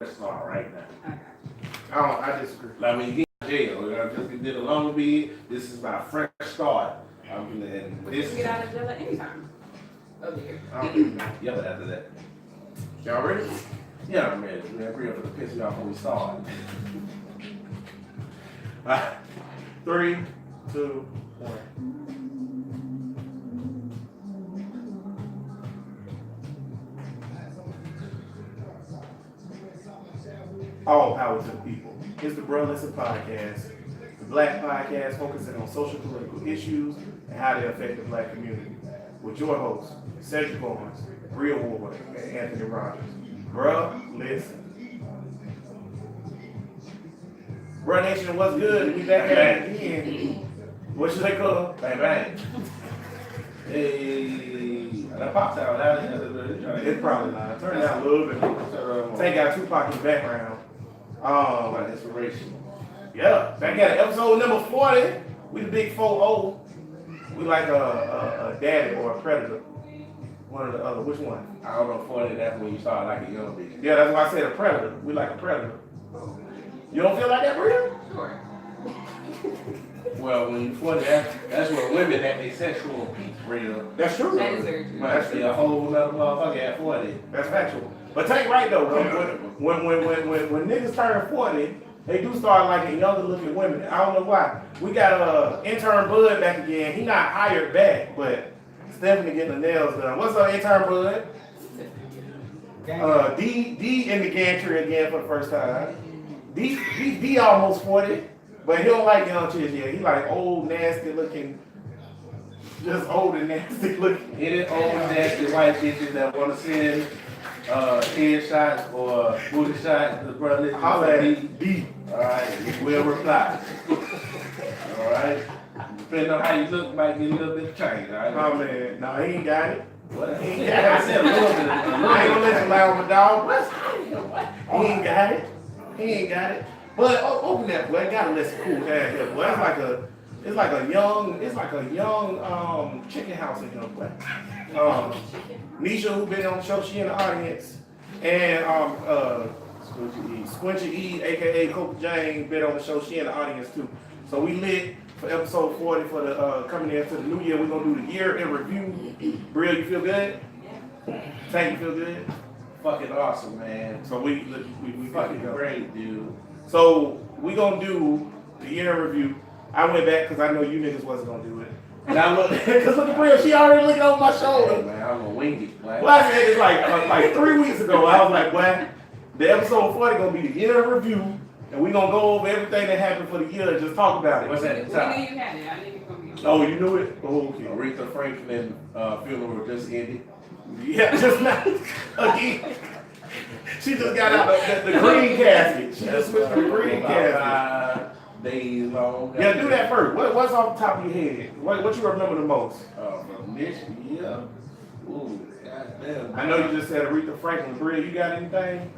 start right now. I disagree. Like when you get in jail, I just did a longer bid. This is my fresh start. And But this you can get out of jail at any time of the year. yeah, but after that, Y'all ready? yeah, I'm ready. We're ready for the piss me off when we start. 3, 2, 1. All power to the people. It's the Bro Listen Podcast, the Black podcast focusing on social political issues and how they affect the Black community. With your hosts, Cedric Owens, Bria Ward, and Anthony Rogers. Bruh, listen. Bruh Nation, what's good? We back at it again. What should they call? Bang bang. Hey, that pops out. It's probably not. Turn it down a little bit. Tank got Tupac in the background. My inspiration. Yeah, back at it. Episode number 40. We the big 4-0. We like a daddy or a predator. One or the other. Which one? I don't know, 40, that's when you start like a young bitch. Yeah, that's why I said a predator. We like a predator. You don't feel like that, Bria? Sure. Well, when you're 40, that's where women at their sexual peak, real. That's true. That is very true. That's a whole nother motherfucker at 40. That's factual. But Tank right though. When niggas turn 40, they do start liking younger looking women. I don't know why. We got intern Bud back again. He not hired back, but Stephanie getting the nails done. What's up, intern Bud? D in the gantry again for the first time. D almost 40, but he don't like young chicks yet. He like old, nasty looking, just old and nasty looking. Any old nasty white bitches that want to send head shots or booty shots to the brother, Holla at D. Alright, we will reply. Alright? Depending on how you look, might get a little bit of change, alright? Oh man, no, he ain't got it. What? He ain't I got said it. a little bit. I ain't gonna let you lie on my dog. He ain't got it. He ain't got it. But open that, boy. Gotta let some cool air here, boy. It's like a young chicken house in here, boy. Nisha, who been on the show, she in the audience, and Squinchy E, aka Coke Jane, been on the show, she in the audience too. So we lit for episode 40 for the coming into the new year. We're gonna do the year in review. Brill, you feel good? Tank, you feel good? Fucking awesome, man. So we Fucking great, dude. So we gonna do the year in review. I went back because I know you niggas wasn't gonna do it. And I look, cause look at Brill, she already looking over my Hey, shoulder. man, I'm gonna wing it, man. Well, I said it's like 3 weeks ago. I was like, well, the episode 40 gonna be the year in review, and we gonna go over everything that happened for the year and just talk about it. What's at the We top? knew you had it. I knew you were going to be on. Oh, you knew it? Oh, okay. Aretha Franklin funeral just ended. Yeah, just not again. She just got out the green casket. She just switched to the green casket. 5 days long. Yeah, do that first. What's off the top of your head? What you remember the most? From this year. Ooh, goddamn. I know you just said Aretha Franklin. Bria, you got anything?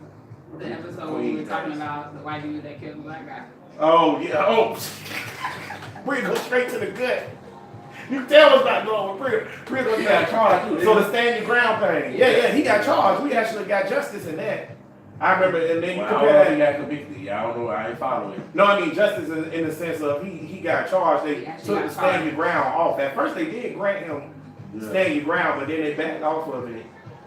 The episode when we were talking about the white dude that killed the black guy. Oh, yeah. Oh. Bria go straight to the gut. You tell us not going with Bria. Bria goes He got charged, too. So the stand your ground thing. Yeah, he got charged. We actually got justice in that. I remember, and then you Well, I compare don't think he that. got convicted. Yeah, I don't know. I ain't following. No, I mean justice in the sense of he got charged. They He actually took got the stand charged. your ground off. At first they did grant him stand your ground, but then they backed off of it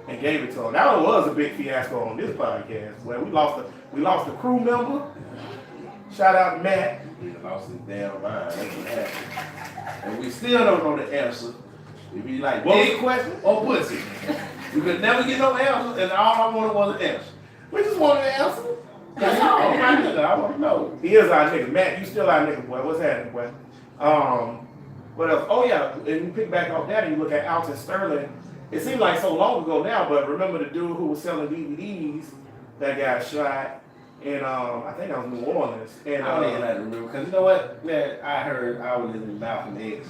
and gave it to him. That was a big fiasco on this podcast. Where we lost a crew member. Shout out to Matt. He lost his damn mind. That's what happened. And we still don't know the answer. We be like, What was the dick question? or pussy. We could never get no answer, and all I wanted was an answer. We just wanted an answer. That's all. My nigga, I want to know. He is our nigga. Matt, you still our nigga, boy. What's happening, boy? What else? Oh yeah, and you pick back off that and you look at Alton Sterling. It seemed like so long ago now, but remember the dude who was selling DVDs that got shot in I think that was New Orleans. And I don't even like to remember, because you know what, man, I was listening to Malcolm X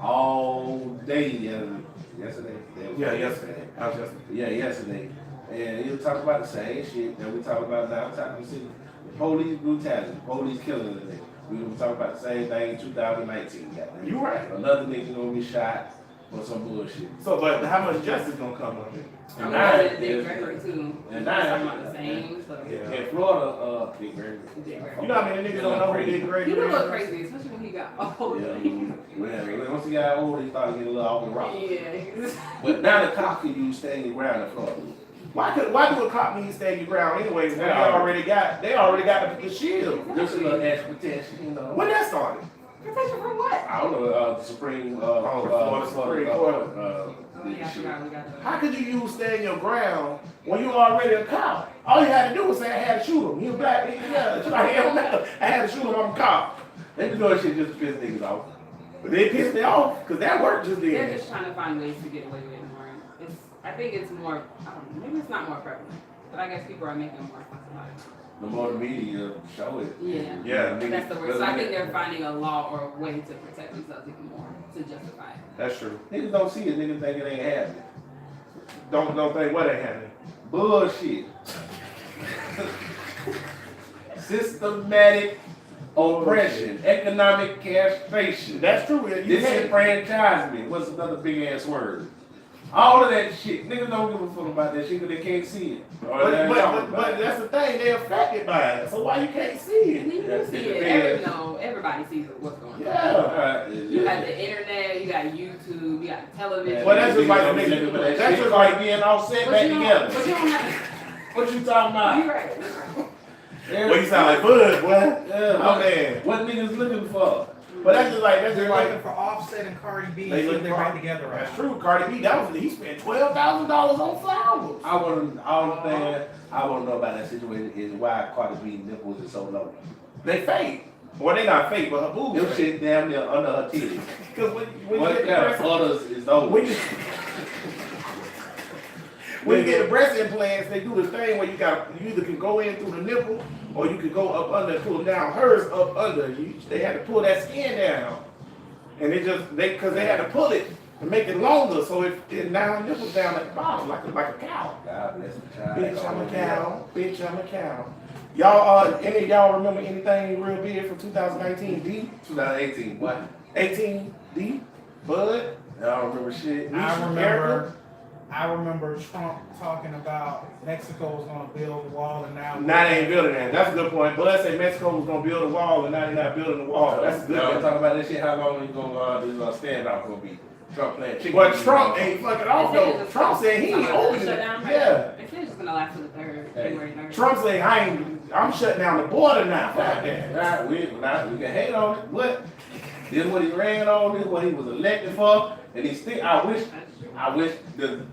all day yesterday. yesterday. I was just Yeah, yesterday. And he was talking about the same shit that we talk about now. We're talking about police brutality, police killing today. We were talking about the same thing in 2019. Goddamn. You right. Another nigga gonna be shot for some bullshit. So, but how much justice gonna come of it? I'm now going it to Dick is- Gregory too. and We're now- talking about the same stuff. Yeah. In Florida, Dick Gregory. Dick Gregory. You know how many niggas don't know who Dick Gregory He would look is? crazy, especially when he got old. Yeah, once he got older, he started getting a little off the rock. Yeah. But now the cop can use standing ground in Florida. Why do a cop need to stand your ground anyways when they already got the shield? Just a little extra protection, you know. When that started? Protection from what? I don't know, the Supreme, Florida Supreme Court. Oh yeah, I forgot we got that. How could you use stand your ground when you already a cop? All you had to do was say I had to shoot him. He was black, yeah. Like, it don't matter. I had to shoot him, I'm a cop. They be doing shit just to piss niggas off. But they pissed me off because that worked just They're then. just trying to find ways to get away with it more. I think it's more, I don't know, maybe it's not more prevalent, but I guess people are making more fuss about it. The more the media show it. Yeah. Yeah. That's the word. So I think they're finding a law or a way to protect themselves even more to justify it. That's true. Niggas don't see it, niggas think it ain't happening. Don't think what ain't happening. Bullshit. Systematic oppression, economic castration, That's true. You can't. disenfranchisement. What's another big ass word? All of that shit. Niggas don't give a fuck about that shit because they can't see it. Or they ain't talking about But it. that's the thing, they're affected by it. So why you can't see And it? then you see it. Everybody sees what's going on. Yeah. You got the internet, you got YouTube, you got television. Well, that's just like Niggas niggas- don't look at that that's shit just like like- being all set But back you don't, together. but you don't have What you talking to. about? You're right. Well, you sound like Bud, boy. Yeah, Oh, man. what niggas looking for? But that's just They're like looking for Offset and Cardi B. They They look they're for- back together right That's true. Cardi B, he spent $12,000 on flowers. I want to, all the thing I want to know about that situation is why Cardi B nipples is so low. They fake. Well, they not fake, but her boobs Them fake. shit damn near under her titties. Because when you What get the kind of breast, flutters is those? when you get the breast implants, they do the thing where you either can go in through the nipple or you can go up under and pull them down. Hers up under. They had to pull that skin down, and because they had to pull it to make it longer, so it now nipples down at the bottom like a cow. God bless the child. Bitch, I'm a cow. Bitch, I'm a cow. Y'all, any of y'all remember anything real big from 2019? D? 2018, what? 18? D? Bud? Y'all remember shit? I remember Trump talking about Mexico was going to build a wall and now Now they ain't building that. That's a good point. Bud said Mexico was going to build a wall and now they're not building the wall. That's a good Y'all point. talk about that shit. How long you gonna this standoff gonna be? Trump playing chicken. But Trump ain't fucking off They said though. it's Trump said he ain't opening shut it. down, right? Yeah. They said it's just gonna last to the 3rd, January 3rd. Trump said I'm shutting down the border now. Fuck that. Right, we can hate on it, but this is what he ran on, this is what he was elected for, and he still. I wish the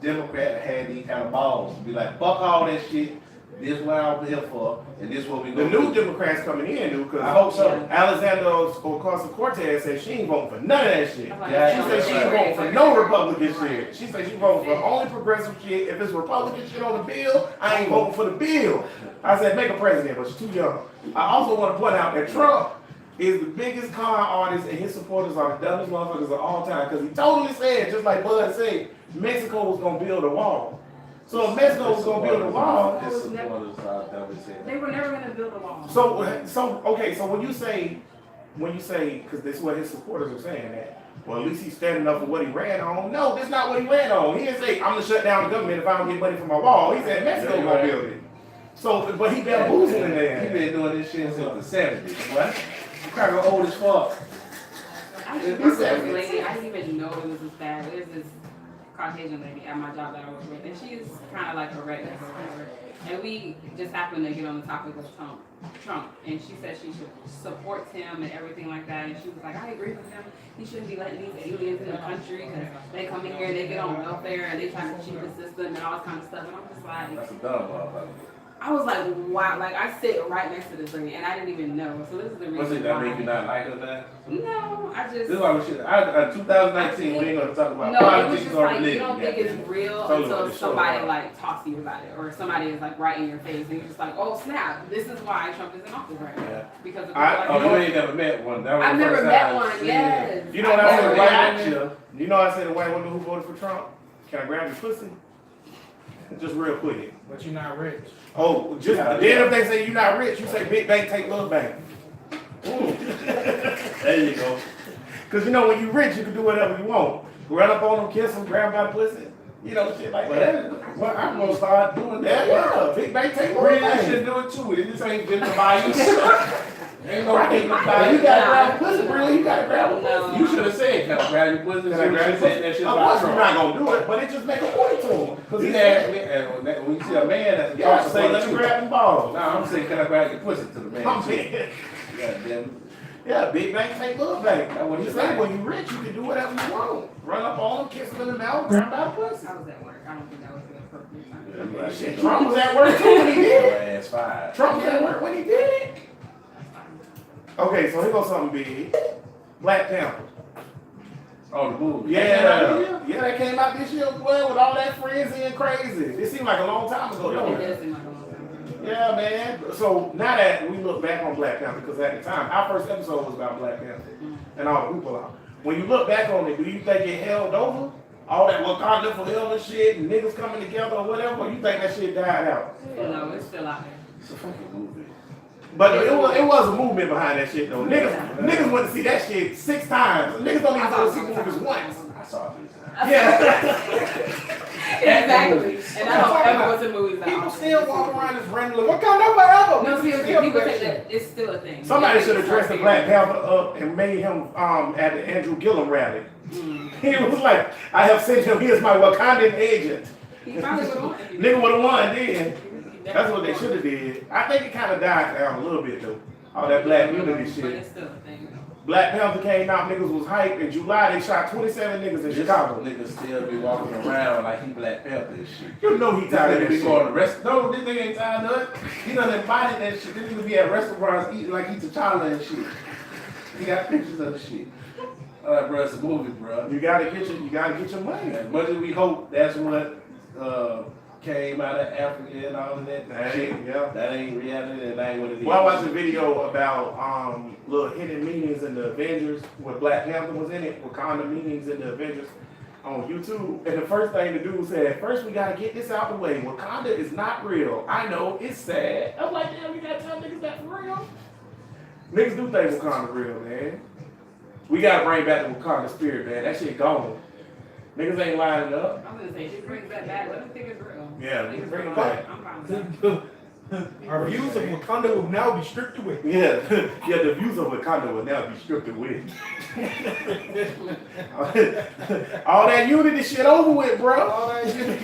Democrat had these kind of balls to be like, fuck all that shit. This is what I'm here for, and this is what we The gonna new do. Democrats coming in, dude, because I hope so. Alexander Ocasio-Cortez said she ain't voting for none of that shit. Yeah, She said she ain't voting for no Republican shit. She said she voting for only progressive shit. If it's Republican shit on the bill, I ain't voting for the bill. I said make a president, but she's too young. I also want to point out that Trump is the biggest con artist and his supporters are the dumbest motherfuckers of all time because he totally said, just like Bud said, Mexico was going to build a wall. So if Mexico was going to build a wall, His supporters are dumb as hell. They were never gonna build a wall. so okay, so when you say, because this is what his supporters are saying that, well, at least he's standing up for what he ran on. No, that's not what he ran on. He didn't say, I'm gonna shut down the government if I don't get money from my wall. He said Mexico gonna build it. So, but he bamboozling He there. been doing this shit since the 70s. What? Cracker old as fuck. I just remember this lady, I didn't even know it was this bad. There's this Caucasian lady at my job that I work with, and she's kind of like a redneck or whatever. And we just happened to get on the topic of Trump, and she said she supports him and everything like that. And she was like, I agree with him. He shouldn't be letting these aliens in the country because they come in here and they get on welfare and they try to cheat the system and all this kind of stuff. And I'm just like, That's a dumb motherfucker. I was like, wow, like I sit right next to this lady and I didn't even know. So this is the reason What's it that why. make you not like her then? No, I just. This is why we should. 2019, we ain't gonna talk about No, it was politics just or like you religion. don't think it's real Totally until what it's somebody showing. like talks to you about it, or somebody is like right in your face, and you're just like, oh snap, this is why Trump is in office right now Yeah. because of people Oh, like you him. ain't never met one. That was I've the never first met time. one. Yes. You know what I I've said never to met white one. women? You know what I said to white women who voted for Trump? Can I grab your pussy? Just real quick. But you're not rich. Oh, just Yeah, then if they say you're not rich, you say big bank take little bank. There you go. Cause you know when you rich, you can do whatever you want. run up on them, kiss them, grab by the pussy. You know, shit like Well, that. well, I'm gonna start doing that. Yeah, Big Bang take more Really, things. should do it too. This ain't just about you. Ain't no Right. getting You about you. gotta grab a pussy, really. You gotta grab a pussy. No. You should have said, "Can I grab your pussy?" Can I grab You said that shit Of about course, we're Trump. not gonna do it, but it just make a point to him. Cause He he asked said, me, and when you see a man that's yeah, say, let me grab them balls. No, I'm saying, can I grab your pussy to the man? I'm too? saying, Yeah, damn. yeah, Big Bang take little bang. That's what He he said, said. when you rich, you can do whatever you want. Run up on them, kiss them in the mouth, grab by the pussy. I was at work. I don't think that was the appropriate time. Yeah, right. Shit, Trump was at work too when he did it. Your ass fired. Trump was at work when he did it. Okay, so here goes something big. Black Panther. Oh, the movie. Yeah, that came out this year, boy, with all that frenzy and crazy. It seemed like a long time ago, don't It it? does seem like a long time. Yeah, man. So now that we look back on Black Panther, because at the time, our first episode was about Black Panther and all the hoopla. When you look back on it, do you think it held over? All that Wakanda forever shit and niggas coming together or whatever, or you think that shit died out? No, it's still out there. It's a fucking movie. But it was a movement behind that shit though. Niggas went to see that shit 6 times. Niggas don't even go to see movies once. I saw it 3 times. Yeah. Exactly. And I don't ever go to movies that People often. still walk around this random. What kind of forever? No, seriously, Still people question. think that it's still a thing. Somebody Yeah, should have it's dressed the not Black fair. Panther up and made him at the Andrew Gillum rally. Mm. He was like, I have sent him, he is my Wakandan agent. He probably would have won. Nigga would have won then. That's what they should have did. I think it kind of died down a little bit though. All that black unity But shit. it's still a thing. Black Panther came out, niggas was hyped. In July, they shot 27 niggas in This Chicago. nigga still be walking around like he Black Panther and shit. You know he This tired of nigga be this going shit. to rest. No, this nigga ain't tired of it. He done embodied that shit. This nigga be at restaurants eating like he T'Challa and shit. He got pictures of the shit. Alright, bro, it's a movie, bro. You gotta get your money. As much as we hope that's what came out of Africa and all of that, That shit, ain't, yeah. that ain't reality and that ain't what it is. Well, I watched a video about little hidden meanings in the Avengers where Black Panther was in it, Wakanda meanings in the Avengers on YouTube. And the first thing the dude said, first we gotta get this out the way. Wakanda is not real. I know, it's sad. I'm like, damn, you gotta tell niggas that for real? Niggas do think Wakanda real, man. We gotta bring back the Wakanda spirit, man. That shit gone. Niggas ain't lining up. I was gonna say, she brings that back. Let me think it's real. Yeah, I think it's bring it real. back. I'm fine with that. Our views of Wakanda will now be strictly with. Yeah, yeah, the views of Wakanda will now be stripped away. All that unity shit over with, bro. All that shit.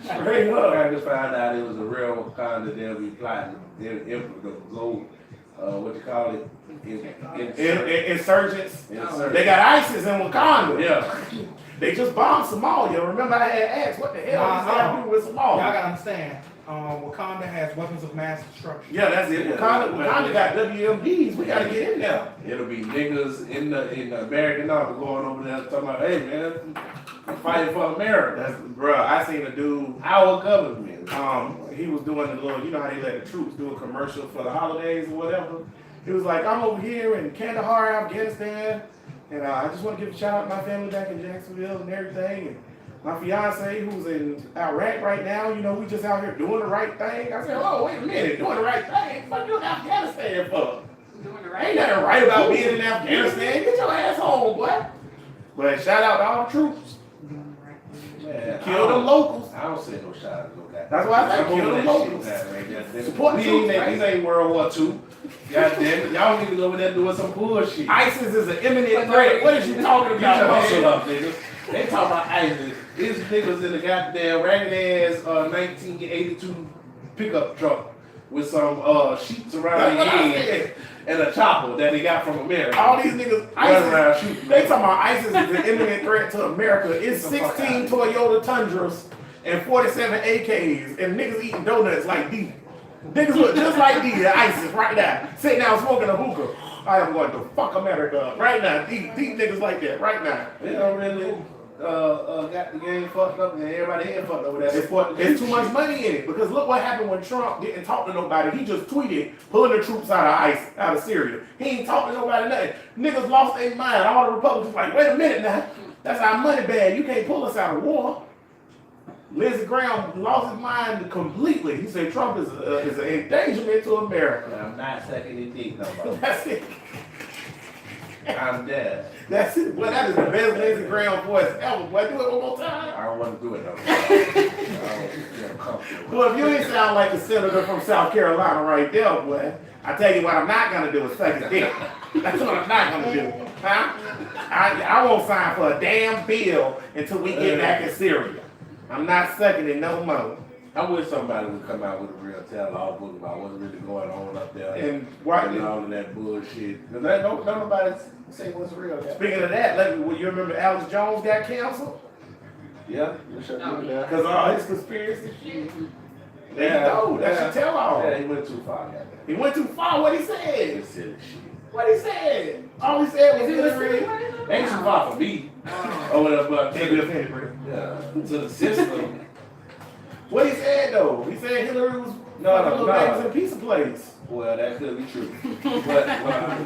Straight up. I just found out it was a real Wakanda. They'll be plotting. They'll go, what you call it? Insurgents. Insurgents. They got ISIS in Wakanda. Yeah. They just bombed Somalia. Remember I had asked, what the hell does that have to do with Y'all Somalia? gotta understand, Wakanda has weapons of mass destruction. Yeah, that's it. Yeah. Wakanda got WMDs. We gotta get in there. It'll be niggas in the American army going over there talking about, hey man, I'm fighting for America. That's, bro, I seen a dude. Our government. He was doing the little, you know how they let the troops do a commercial for the holidays or whatever. He was like, I'm over here in Kandahar, Afghanistan, and I just want to give a shout out to my family back in Jacksonville and everything. And my fiance, who's in Iraq right now, you know, we just out here doing the right thing. I said, oh, wait a minute, doing the right thing? What you in Afghanistan for? Doing the Ain't right. nothing right about being in Afghanistan. Get your ass home, boy. But shout out to all the troops. Doing the right thing. Man, Kill them locals. I don't say no shot at no guy. That's why I say kill them that locals. shit, man. Goddamn. Support the We ain't troops, that- right? This ain't World War II. Goddamn it. Y'all niggas over there doing some bullshit. ISIS is an imminent threat. What is you talking Get your about, hustle man? up, niggas. They talking about ISIS. These niggas in the goddamn ragged ass 1982 pickup truck with some sheets around That's their what I head said. and a chopper that they got from America. All these niggas, running around ISIS, shooting. they talking about ISIS is an imminent threat to America. It's Get the fuck 16 out. Toyota Tundras and 47 AKs and niggas eating donuts like D. Niggas look just like D at ISIS right now. Sitting down smoking a hookah. I am going to fuck America up right now. Deep niggas like that right now. They don't really got the game fucked up and everybody head fucked up with that. It's too much money in it because look what happened when Trump didn't talk to nobody. He just tweeted pulling the troops out of Syria. He ain't talk to nobody nothing. Niggas lost their mind. All the Republicans like, wait a minute now. That's our money bag. You can't pull us out of war. Lindsey Graham lost his mind completely. He said Trump is an endangerment to America. I'm not sucking his dick no more. That's it. I'm dead. That's it. Well, that is the best Lindsey Graham voice ever. Boy, do it one more time. I don't want to do it though. I don't feel comfortable. Well, if you ain't sound like the senator from South Carolina right there, boy, I tell you what I'm not gonna do is suck his dick. That's what I'm not gonna do. Huh? I won't sign for a damn bill until we get back in Syria. I'm not sucking it no more. I wish somebody would come out with a real tell-all book about what's really going on up there And right, and all of that bullshit. Because don't nobody say what's real. speaking of that, well, you remember Alex Jones got canceled? Yeah, you should Oh, do yeah. that. Because all his conspiracy shit. There Yeah, you go. That's your tell-all. Yeah, he went too far. He went too far. What he said? It's silly shit. What he said? All he said was Is it Hillary. the Ain't too far for me. Oh. Or whatever, but Can't be offended, bro. yeah, to the system. What he said though? He said Hillary was No, little no. babies in pizza place. Well, that could be true. But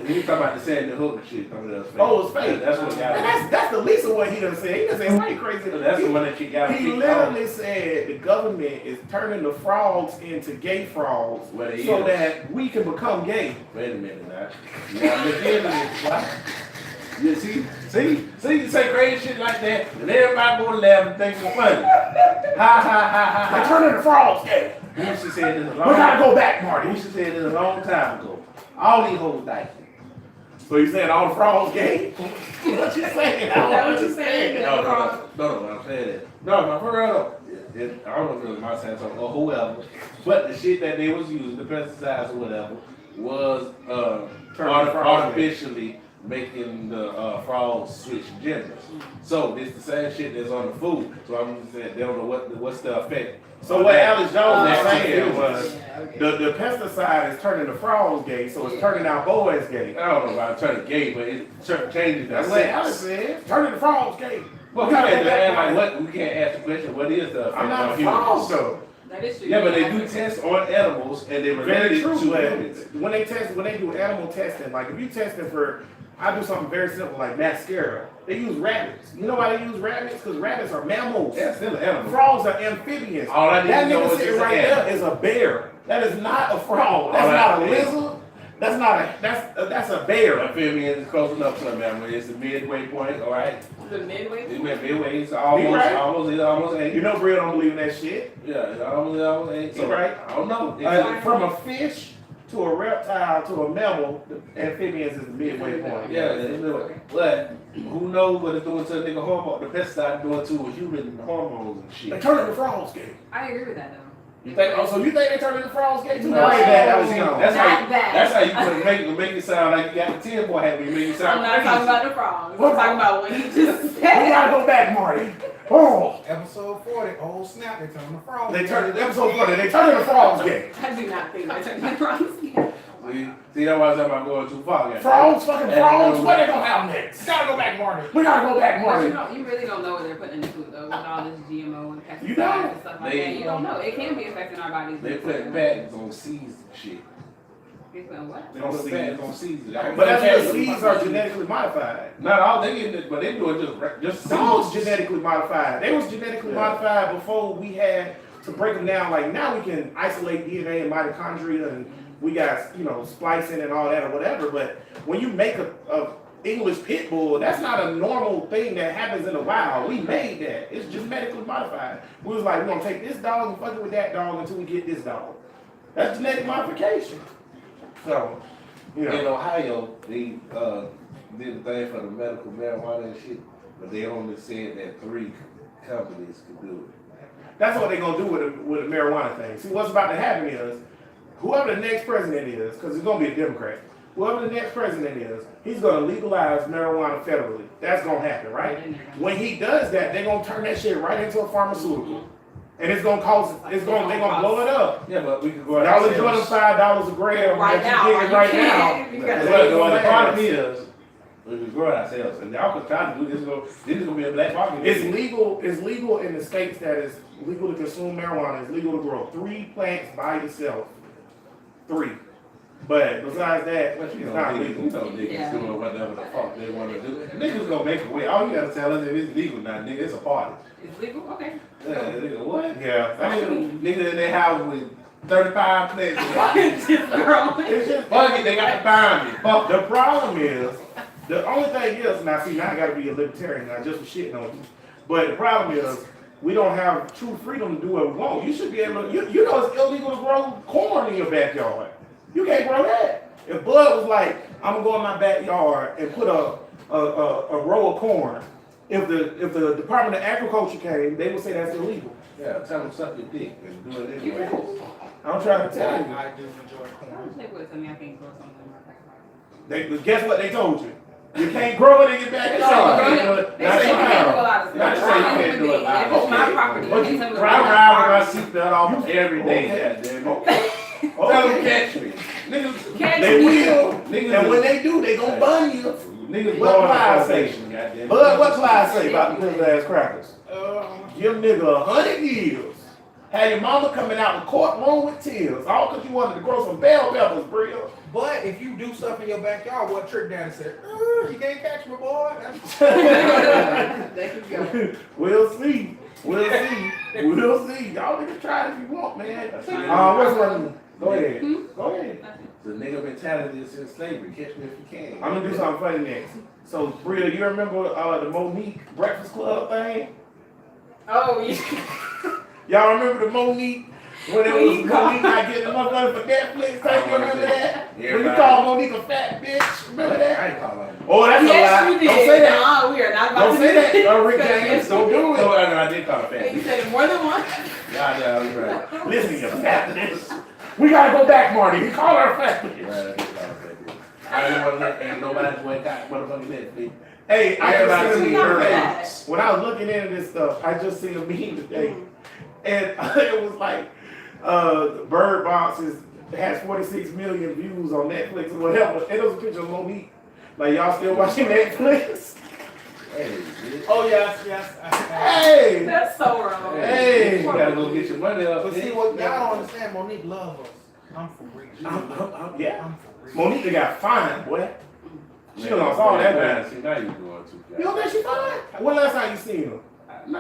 he talking about the Sandy Hook shit. Coming up fake. Oh, it's fake. That's what And got that's the least of what he done said. He done said way crazy. That's the one that you got to He kick literally said the government is turning the frogs into gay frogs Well, they so is. that we can become gay. Wait a minute now. Now, look into this, what? You see, you say crazy shit like that, and everybody go to laugh and think it's funny. Ha ha ha They're ha turning the frogs gay. ha. We should say this a We long gotta go back, Marty. We should say this a long time ago. All these hoes died. So you saying all the frogs gay? What you saying? I don't know what you saying. No, I'm saying that. No, for real. I don't know if it was my sense or whoever, but the shit that they was using, the pesticides or whatever, was artificially making the frogs switch genders. So it's the same shit that's on the food. So I'm just saying they don't know what's the effect. So what Alex Jones was That saying shit was Yeah, okay. the pesticide is turning the frogs gay, so it's turning our boys gay. I don't know about turning gay, but it changes That's the what sex. Alex said. Turning the frogs gay. Well, we can't ask like what we can't ask the question. What is the effect I'm not on a humans? frog though. That is true. Yeah, but they do tests on animals and they relate Very it true, to humans. but when they do animal testing, like if you testing for, I do something very simple like mascara. They use rabbits. You know why they use rabbits? Because rabbits are mammals. Yeah, still an animal. Frogs are amphibians. All I need That to know nigga is sitting it's right an there animal. is a bear. That is not a frog. That's All not a right, lizard. That's not a that's a bear. Amphibian is close enough to them, man. It's the midway point, all right? The midway. It went midway, it's He almost, right. almost You eight. know Bria don't believe in that shit. Yeah, it's almost eight. He right. I don't know. From a fish to a reptile to a mammal, the amphibians is the midway point. Yeah, but who knows what it's doing to a nigga hormone? The pesticide doing to a human hormones and They shit. turning the frogs gay. I agree with that though. You think? Oh, so you think they turning the frogs gay too? No. Way back, that was young. That's how Not bad. that's how you put make it sound like you got the 10 boy hat. You make it I'm sound not crazy. talking about the frogs. I'm What talking about what he just We said. gotta go back, Marty. Oh, Episode 40, old snap, they turn the frog. they turning episode 40. They turning the frogs gay. I do not think they're turning the frogs gay. See, that's why I'm talking about going too far. guys. Frogs, fucking frogs. What they gonna have next? Gotta go back, Marty. We gotta go back, But Marty. you really don't know what they're putting in the food though, with all this GMO and pesticides You don't. and stuff like They- that. You don't know. It can be affecting our bodies. They put patents on seeds and shit. They putting what? They put patents on seeds. But that's because seeds are genetically modified. Not all they getting it, but they doing just Dogs seeds. genetically modified. They was genetically Yeah. modified before we had to break them down. Like now we can isolate DNA and mitochondria and we got, splicing and all that or whatever. But when you make a English pit bull, that's not a normal thing that happens in the wild. We made that. It's genetically modified. We was like, we're gonna take this dog and fuck it with that dog until we get this dog. That's genetic modification. So, In Ohio, they did the thing for the medical marijuana and shit, but they only said that 3 companies could do it. that's what they're gonna do with the marijuana thing. See, what's about to happen is, whoever the next president is, because it's gonna be a Democrat, whoever the next president is, he's gonna legalize marijuana federally. That's gonna happen, right? When he does that, they're gonna turn that shit right into a pharmaceutical. And they're gonna blow it up. Yeah, but we could go Y'all enjoy them $5 a gram Right that now, you getting right now. You But got the problem is, we can grow it ourselves, and y'all can try to do this. This is gonna be a black market. It's legal in the states that is legal to consume marijuana. It's legal to grow 3 plants by yourself. 3. But besides that, But you it's know, not niggas, legal. Yeah. doing whatever the fuck they want to do. Niggas gonna make a way. All you gotta tell us if it's legal now, nigga, it's a party. It's legal? Okay. Yeah, nigga, what? Yeah. Nigga in their house with 35 plants. Just growing. It's just, Fuck it, they got to find me. Fuck the problem is, The only thing is, now I gotta be a libertarian now just for shitting on you. But the problem is, we don't have true freedom to do what we want. You should be able to, you know it's illegal to grow corn in your backyard. You can't grow that. If Bud was like, I'm gonna go in my backyard and put a row of corn, if the Department of Agriculture came, they would say that's illegal. Yeah, tell them suck your dick and do it anyway. I'm trying to tell you. I do enjoy corn. They would tell me I can't grow something in my backyard. Guess what they told you? You can't grow it in your backyard. They say you can't do a lot of Not stuff. say you can't do a lot. If it's my Okay. property, you But can't you tell me I what ride with my my seatbelt off every day, goddamn it. Tell them catch me. Niggas, Catch They me. will. niggas, And when they do, they gonna bun you. niggas What blowing Clyde the say? station, goddamn it. Bud, what Clyde say about the little ass crackers? Uh, Give nigga 100 years. Had your mama coming out the courtroom with tears, all because you wanted to grow some bell peppers, Bria. but if you do stuff in your backyard, what Trick Daddy said, you can't catch me, boy. They could go. We'll see. We'll see. We'll see. Y'all niggas try it if you want, man. What's one? Go ahead. Go ahead. The nigga mentality is since slavery. Catch me if you can. I'm gonna do something funny next. So, Bria, you remember the Monique Breakfast Club thing? Oh, yeah. Y'all remember the Monique? When it was Monique not getting the motherfucker for Netflix? Take you remember that? When you called Monique a fat bitch? Remember that? I ain't calling him. Oh, that's a Yes, lie. you did. Don't say that. No, we are not about Don't to say do that. Rick Because James, yes, don't do No, it. I did call him fat. You said it more than once. Nah, you're right. Listen, you fat bitch. We gotta go back, Marty. You call her a fat bitch. Right, I did call him fat. I didn't want to let ain't nobody's way got motherfucking Netflix. Hey, I Everybody just seen seen her her. ass. When I was looking into this stuff, I just seen a meme today. And it was like, Bird Box has 46 million views on Netflix or whatever. And it was a picture of Monique. Like, y'all still watching Netflix? Hey, bitch. Oh, yes. Hey! That's so wrong. Hey. You gotta go get your money up. But see, what y'all don't understand, Monique love us. I'm for real. Yeah. I'm for real. Monique got fine, boy. She lost all that weight. See, now you doing too You don't think she fine? When last time you seen her?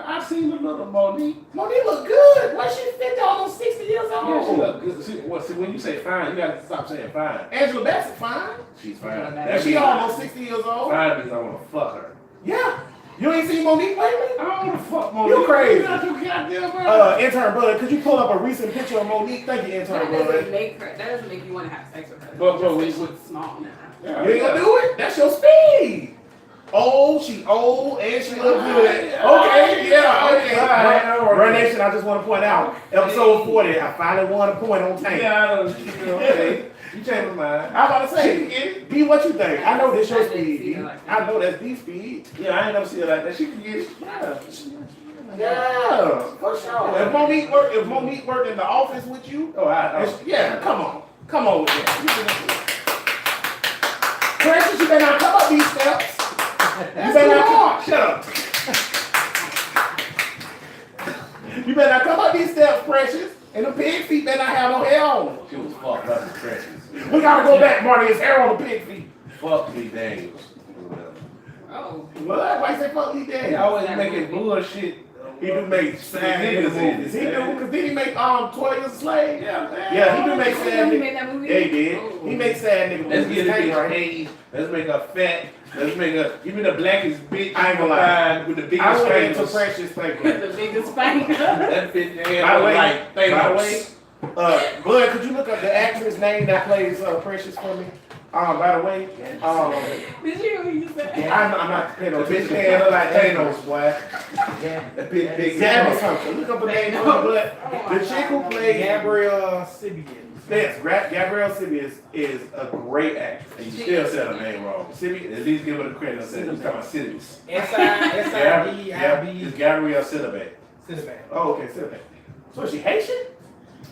I've seen a little Monique. Monique look good. Why she 50, almost 60 years Yeah, she old? look good. See, when you say fine, you gotta stop saying fine. Angela Bassett fine. She's fine. And That She means almost 60 years old. fine means I wanna fuck her. Yeah. You ain't seen Monique lately? I don't wanna fuck Monique. You crazy. You got your goddamn mind. Intern Bud, could you pull up a recent picture of Monique? Thank you, That Intern doesn't Bud. make her. That doesn't make you want to have sex with her. But Just we- because she's small now. Yeah, You ain't gonna do it? That's your speed. Old, she old, and she look good. Okay, yeah, okay. Run Nation, I just want to point out, episode 40, I finally won a point on tank. Yeah, I know. Okay. You changed my mind. I'm about to say, be what you think. I know this your I didn't speed, see D. her like that. I know that's D speed. Yeah, I ain't never seen her like that. She can get. Yeah, for sure. If Monique worked in the office with you, Oh, yeah, come on with that. Precious, you better not come up these steps. You better not come up. Shut up. You better not come up these steps, Precious. And the pig feet better not have no hair on them. She was fucked up and precious. We gotta go back, Marty. It's hair on the pig feet. Fuck me, Daniels. Oh. What? Why you say fuck me, He Daddy? always making bullshit. He do make sad nigga movies. He do, cause did he make 12 Years a Slave? Yeah, man. Yeah, he do make Oh, sad he nigga. made that movie? Yeah, he did. Oh. He makes sad nigga Let's movies. get Hey, it right? paid. Let's make her fat. Let's make her. Give me the blackest bitch. I ain't gonna lie. find with the biggest I went into fingers. Precious thinking. The biggest spanker. That bitch By the head way, like by the Thanos. way, Bud, could you look up the actress name that plays Precious for me? By the way, Did you hear what you said? I'm not paying no The bitch attention. head look like Thanos, boy. Yeah. That bitch big. Gab or something. Look up the name of her, but the chick who plays Gabrielle Sibian. yes, Gabrielle Sibian is a great actress. And you still said her name wrong. Sibian, At least give her the credit. Said you talking about cities. S-I-D-I-B. It's Gabrielle Sidibe. Cinnabon. oh, okay, Sibian. So is she Haitian?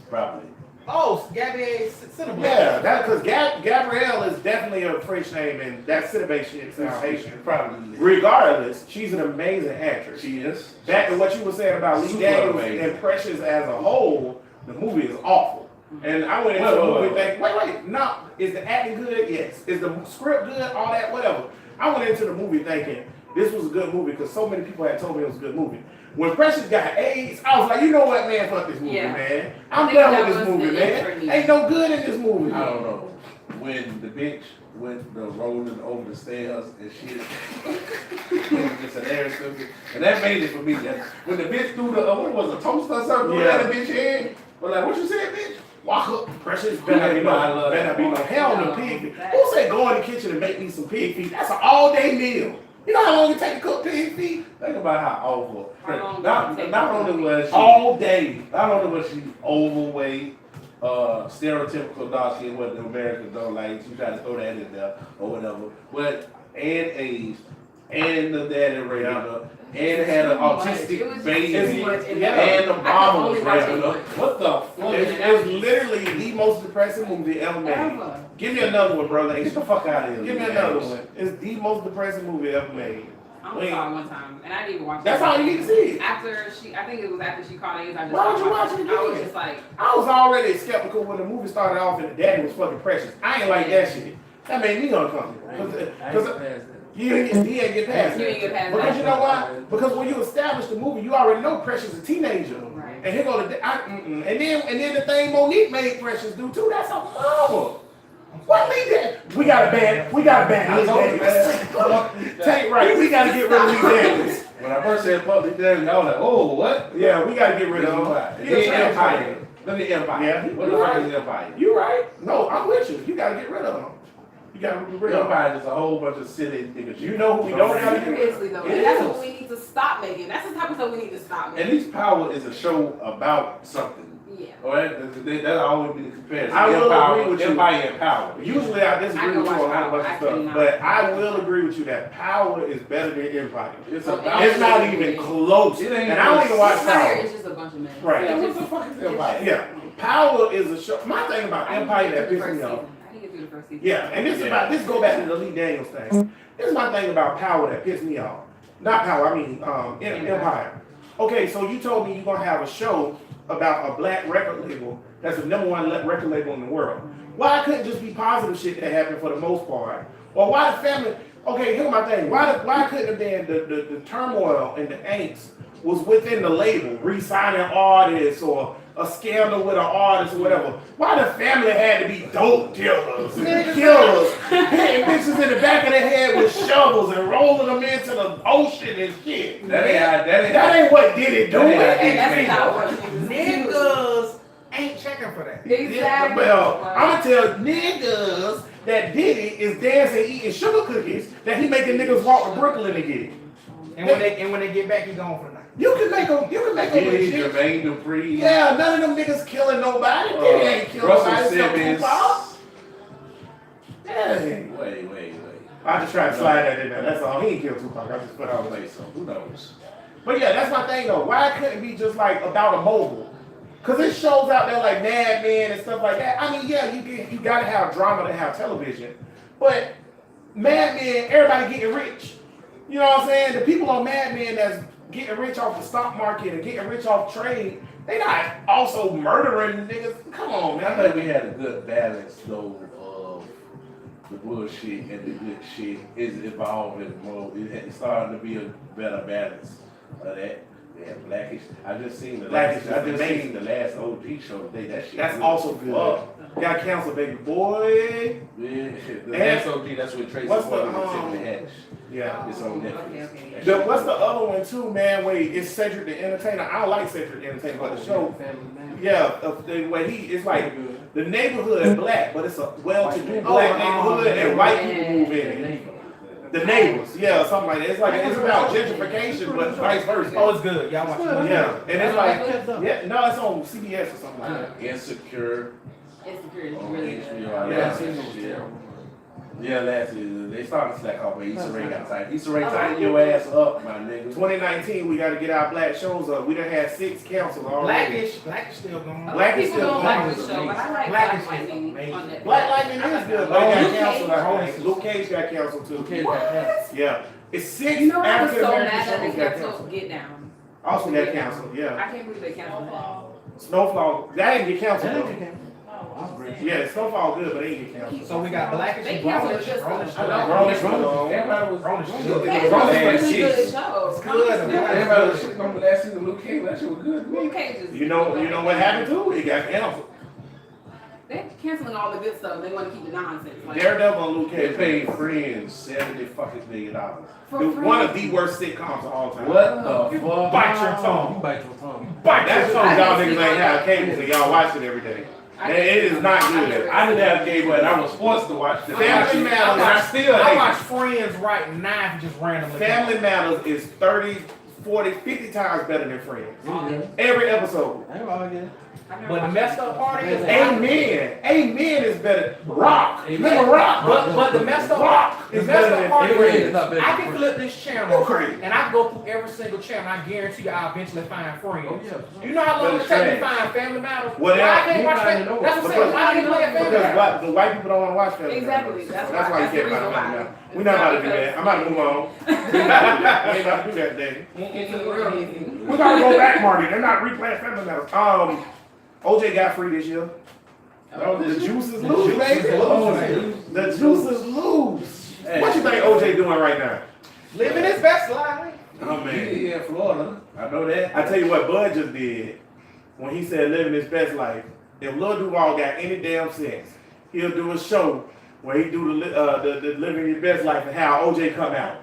Probably. Oh, Gabrielle Cinnabon. Yeah, that because Gabrielle is definitely a French name, and that Sidibe shit sounds Haitian. Probably. Regardless, she's an amazing actress. She is. Back to what you were saying about Lee Super Daniels amazing. and Precious as a whole, the movie is awful. And I went into the movie thinking, wait, no, is the acting good? Yes. Is the script good? All that, whatever. I went into the movie thinking this was a good movie because so many people had told me it was a good movie. When Precious got AIDS, I was like, you know what, man, fuck this movie, Yeah. man. I I'm think done that with this was movie, the man. entry. Ain't no good in this movie. I don't know. when the bitch went the rolling over the stairs and shit. It's hilarious. And that made it for me. When the bitch threw the, what was it, a toaster or something? Yeah. The bitch head. But like, what you said, bitch? Walk up. Precious better be no hell on the pig feet. Who said go in the kitchen and make me some pig feet? That's an all-day meal. You know how long it take to cook pig feet? Think about how awful. How long Not does it take only was she, All day. not only was she overweight, stereotypical dark skin, what the Americans don't like, she tried to throw that in there or whatever. But and AIDS, and the daddy raped her, and had an autistic baby, and the mama was raping her. What the fuck? It was literally the most depressing movie ever made. Ever. Give me another one, brother. Get the fuck out of here. Give me another one. It's the most depressing movie ever made. I only saw it one time, and I didn't even watch it. That's all you need to see. After I think it was after she called AIDS, I just Why would you stopped watch it I was again? just like, I was already skeptical when the movie started off and the daddy was fucking Precious. I ain't like that shit. That made me uncomfortable. Because he ain't get past you it. ain't get past Because that. you know why? Because when you establish the movie, you already know Precious is a teenager. Right. And here go the and then the thing Monique made Precious do too. That's a mama. What Lee did? We got a ban. We got a ban. Tank right. We got to get rid of Lee Daniels. When I first said public damage, I was like, oh, what? Yeah, we got to get rid of him. He the Empire. Look at Empire. Yeah, What the fuck is Empire? You right? No, I'm with you. You got to get rid of him. You got to get rid of him. Empire is a whole bunch of silly niggas. You know who we don't have to get rid of? Seriously though, It and that's is. what we need to stop making. That's the type of stuff we need to stop At making. least Power is a show about something. Yeah. Alright? That'll always be the comparison. I will Empire, agree with you. Empire and Power. Usually I disagree with you on a whole bunch of I stuff, cannot. but I will agree with you that Power is better than Empire. It's Well, about. It's not even close. It ain't And I don't even watch Empire Power. is just a bunch of men. Right. Yeah, what the fuck is Empire? Yeah, Power is a show. My thing about Empire that pisses me off. I didn't get through the first season. Yeah, and this go back to the Lee Daniels thing. This is my thing about Power that pissed me off. Not Power, I mean Empire. Okay, so you told me you're gonna have a show about a black record label that's the #1 record label in the world. Why couldn't just be positive shit that happened for the most part? Or why the family? Okay, here's my thing. Why couldn't have been the turmoil and the angst was within the label, re-signing artists or a scandal with an artist or whatever? Why the family had to be dope dealers and killers, hitting bitches in the back of their head with shovels and rolling them into the ocean and shit? That ain't what did it do. And that's not what Niggas ain't checking for that. Exactly. Well, I'm gonna tell niggas that did it is dancing, eating sugar cookies that he making niggas walk to Brooklyn to get. And when they get back, he gone for the night. You can make them Diddy, legit. Jermaine Dupri. Yeah, none of them niggas killing nobody. Diddy ain't killing Russell nobody. Simmons. Yeah. Wait. I just tried to slide that in there. That's all. He ain't killed Tupac. I just put out Wait, so who knows? But yeah, that's my thing though. Why couldn't it be just like about a mogul? Cause it shows out there like Mad Men and stuff like that. I mean, yeah, you gotta have drama to have television, but Mad Men, everybody getting rich. You know what I'm saying? The people on Mad Men that's getting rich off the stock market and getting rich off trade, they not also murdering niggas. Come on, I man. think we had a good balance though of the bullshit and the good shit is evolving more. It's starting to be a better balance of that. Yeah, Blackish. I just seen the Blackish last. I is just amazing. seen the last OG show today. That shit. That's good also as good. fuck. Got canceled, baby boy. Yeah, the And- last OG. That's with Tracy What's the, Morgan and Tiffany Haddish. Yeah. It's on Netflix. Okay. The, what's the other one too, man? Wait, it's Cedric the Entertainer. I don't like Cedric the Entertainer, but the show, yeah, the way it's like the neighborhood black, but it's a well-to-do black neighborhood and white people move in. The neighbors, yeah, something like that. It's like it's about gentrification, but vice versa. Oh, it's good. Y'all watch it. Yeah, and it's like, yeah, no, it's on CBS or something like that. Insecure. Insecure is On really good. HBO. Yeah. Yeah, last season they started to slack off, but Issa Rae got tight. Issa Rae tighten your ass up, my nigga. 2019, we got to get our black shows up. We done had 6 councils already. Blackish still going. Black is People still don't like going. this show, but I like Black Black is Lightning amazing. on Netflix. Black Lightning is good, but Luke they got Cage. canceled at home. Luke Cage got canceled too. Yeah. It's 6 You know, I was African so American mad that shows they got kept canceled. Get Down. Also got canceled, yeah. I can't believe they canceled that. Snowfall, that didn't get canceled though. Yeah, Snowfall good, but they didn't get canceled. So we got Blackish They and canceled Grownish. it just Grownish for- Rolling, Everybody was Grownish. That's It was a last really good season. show. It's good. Everybody was shitting on the last season of Luke Cage. That shit was good. Luke Cage is You know what happened to it? It got canceled. They canceling all the good stuff. They want to keep the nonsense. Like, Daredevil and Luke They Cage paid Friends $70 fucking million. for one of free. the worst sitcoms of all time. What the fuck? Bite your tongue. Bite your tongue. Bite That's your what tongue. y'all niggas ain't have cable, so y'all watch it every day. I It is not good. I didn't have cable and I was forced to watch the Family Matters. And I still I hate watch it. Friends right now if you just randomly. Family Matters is 30, 40, 50 times better than Friends. Yeah. Every episode. I ain't gonna get. I've never But the watched messed it. up part is Amen is better. Rock. Remember Rock? But the messed up Rock the is messed better up than part Amen is is not better I than can Friends. flip this You channel crazy. and I go through every single channel. I guarantee you I'll eventually find Friends. Oh yeah. You know how long But it it's takes me to trash. find Family Matters? Well, Why I can't you watch find Family it over. That's what I'm saying. Why I can't play Family Because Matters? the white people don't want to watch Family Exactly. Matters. That's That's why- why you that's can't the find reason Family why. Matters. We're not about to do that. I'm about to move on. We ain't about to do that today. It's real easy. We gotta go back, Marty. They're not replaying Family Matters. OJ got free this year. The juice is loose, baby. The juice is loose. What you think OJ doing right now? Living his best life. Oh man. He in Florida. I know that. I tell you what Bud just did when he said living his best life. If Lil Duval got any damn sense, he'll do a show where he do the living your best life and how OJ come out.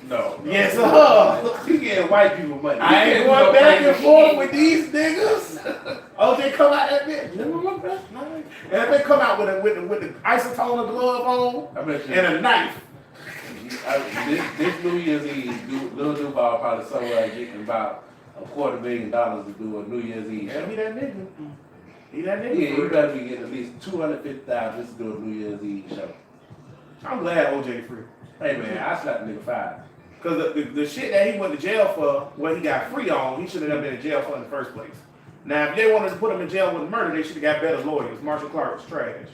No. Yes, sir. He getting white people money. I ain't going back and forth with these niggas. OJ come out that bitch. Living my best life. And if they come out with the isotone glove on I bet you. and a knife. This New Year's Eve, Lil Duval probably somewhere getting about $250,000 to do a New Year's Eve Yeah, show. he that nigga. He that nigga. Yeah, for you real. better be getting at least $250,000 just to do a New Year's Eve show. I'm glad OJ free. Hey man, I slapped the nigga $5. Because the shit that he went to jail for, what he got free on, he should have never been in jail for in the first place. Now, if they wanted to put him in jail with murder, they should have got better lawyers. Marshall Clark was trash.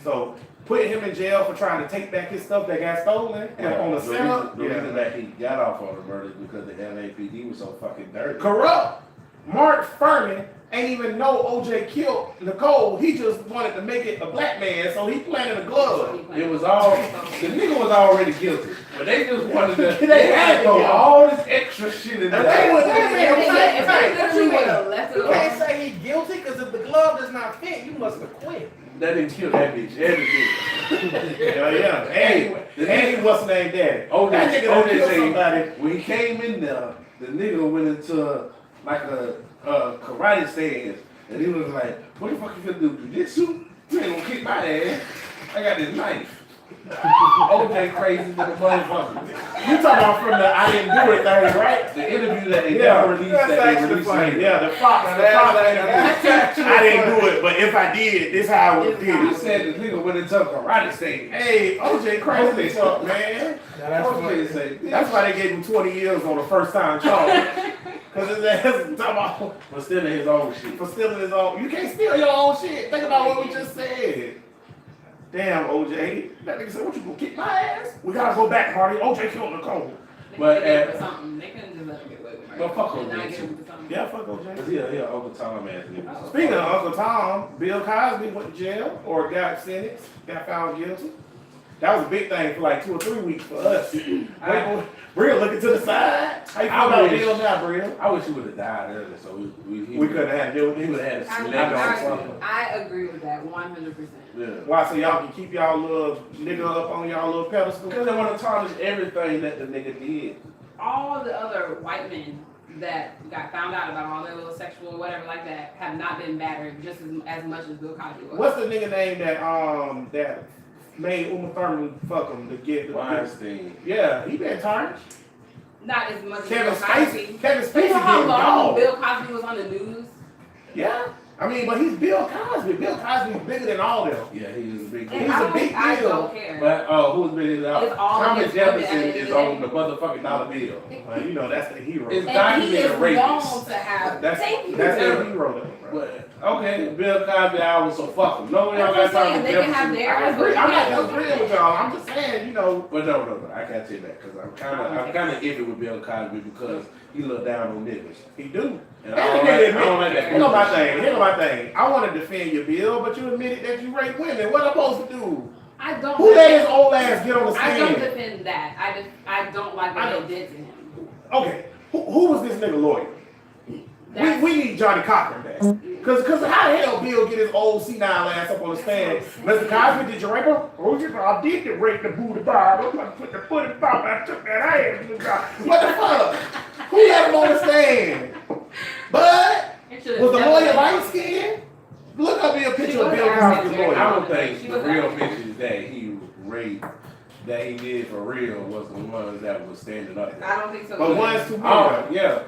So, putting him in jail for trying to take back his stuff that got stolen and on the center, The reason that he got off on the murder is because the LAPD was so fucking dirty. corrupt. Mark Furman ain't even know OJ killed Nicole. He just wanted to make it a black man, so he planted a glove. It was all, the nigga was already guilty. But they just wanted to, They had to throw get him. all this extra shit in And there. they was If they literally would have left it You can't alone. say he guilty because if the glove does not fit, you must have quit. They didn't kill that bitch. Everything. Yeah. And he what's name daddy. That nigga done killed somebody. When he came in there, the nigga went into like a karate stance, and he was like, "What the fuck you finna do? Jiu-jitsu? You ain't gonna kick my ass. I got this knife." OJ crazy to the motherfucker. You talking about from the I didn't do it thing, right? The interview that they Yeah, never released, that's that they actually released funny. later. Yeah, the Fox I didn't do it, but if I did, this how I would He do it. said the nigga went into a karate stance. Hey, OJ crazy as fuck, man. OJ say, That's why they gave him 20 years on the first time charge. Because his ass is talking about for stealing his own shit. for stealing his own. You can't steal your own shit. Think about what we just said. Damn, OJ. That nigga said, what you gonna kick my ass? We gotta go back, Marty. OJ killed Nicole. But, They couldn't something. They couldn't just let him get away with murder. But fuck And OJ not get too. him to something. Yeah, fuck OJ. Cause he a Uncle Tom ass nigga. Speaking of Uncle Tom, Bill Cosby went to jail or got sentenced, got found guilty. That was a big thing for like 2 or 3 weeks for us. Bria looking to the side. How you feel about Bill now, Bria? I wish he would have died earlier, so We couldn't have deal with He him. would have had a I, leg on I, something. I agree with that 100%. Yeah. Why? So y'all can keep y'all little nigga up on y'all little pedestal? Because they want to tarnish everything that the nigga did. All the other white men that got found out about all their little sexual whatever like that have not been battered just as much as Bill Cosby was. What's the nigga name that made Uma Thurman fuck him to get the Weinstein. Yeah, he been tarnished. Not as much as Kevin Bill Cosby. Spacey. Kevin You Spacey know how getting long dog. Bill Cosby was on the news? Yeah. I mean, but he's Bill Cosby. Bill Cosby's bigger than all them. Yeah, he was a big And He's deal. a big I deal. don't care. But who's big as It's all Thomas against women Jefferson at the end is of the on the motherfucking dollar bill. Well, you know that's the hero. It's And he is documented rapist. known to have. That's Thank you. that's Yeah. the hero though. Bro. But okay, Bill Cosby album, so fuck him. No, y'all That's got what I'm saying. Thomas They can have Jefferson. theirs. I agree. I'm not agreeing with y'all. I'm just saying, you know. But no, I can't say that because I'm kind of iffy with Bill Cosby because he looked down on niggas. He do. And I don't like that. Here go my thing. Here go my thing. I want to defend your Bill, but you admitted that you rape women. What am I supposed to do? I don't. Who let his old ass get on the I don't stand? defend that. I don't like I what don't. they did to him. Okay, who was this nigga lawyer? That's- We need Johnny Cochran back. Cause how the hell Bill get his old senile ass up on the stand? Mr. Cosby, did you rape her? Oh, I did rape the booty bar. I'm gonna put the footy bar. I took that ass. What the fuck? Who let him on the stand? Bud? Was the lawyer light skinned? Look up here a picture of Bill Cosby's lawyer. I don't think the real bitches that he raped, that he did for real, was the ones that was standing up there. I don't think so. But one's too many. Oh, yeah.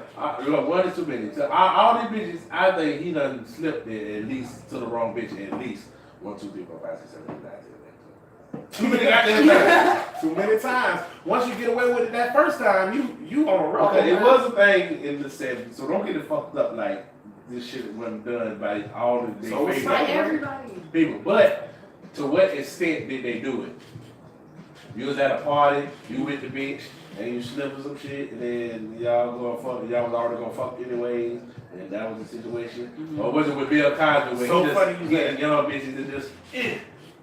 Look, one is too many. So, all these bitches, I think he done slipped it at least to the wrong bitch at least 1, 2, 3, 4, 5, 6, 7, 8, 9, 10, 11, 12. Too many goddamn times. Too many times. Once you get away with it that first time, you on a roll. Okay, it was a thing in the 70s, so don't get it fucked up like this shit wasn't done by all the So it's By like everybody. people. But to what extent did they do it? You was at a party, you with the bitch, and you slipping some shit, and then y'all was already gonna fuck anyways, and that was the situation. Or was it with Bill Cosby where So he funny just you getting young bitches and just,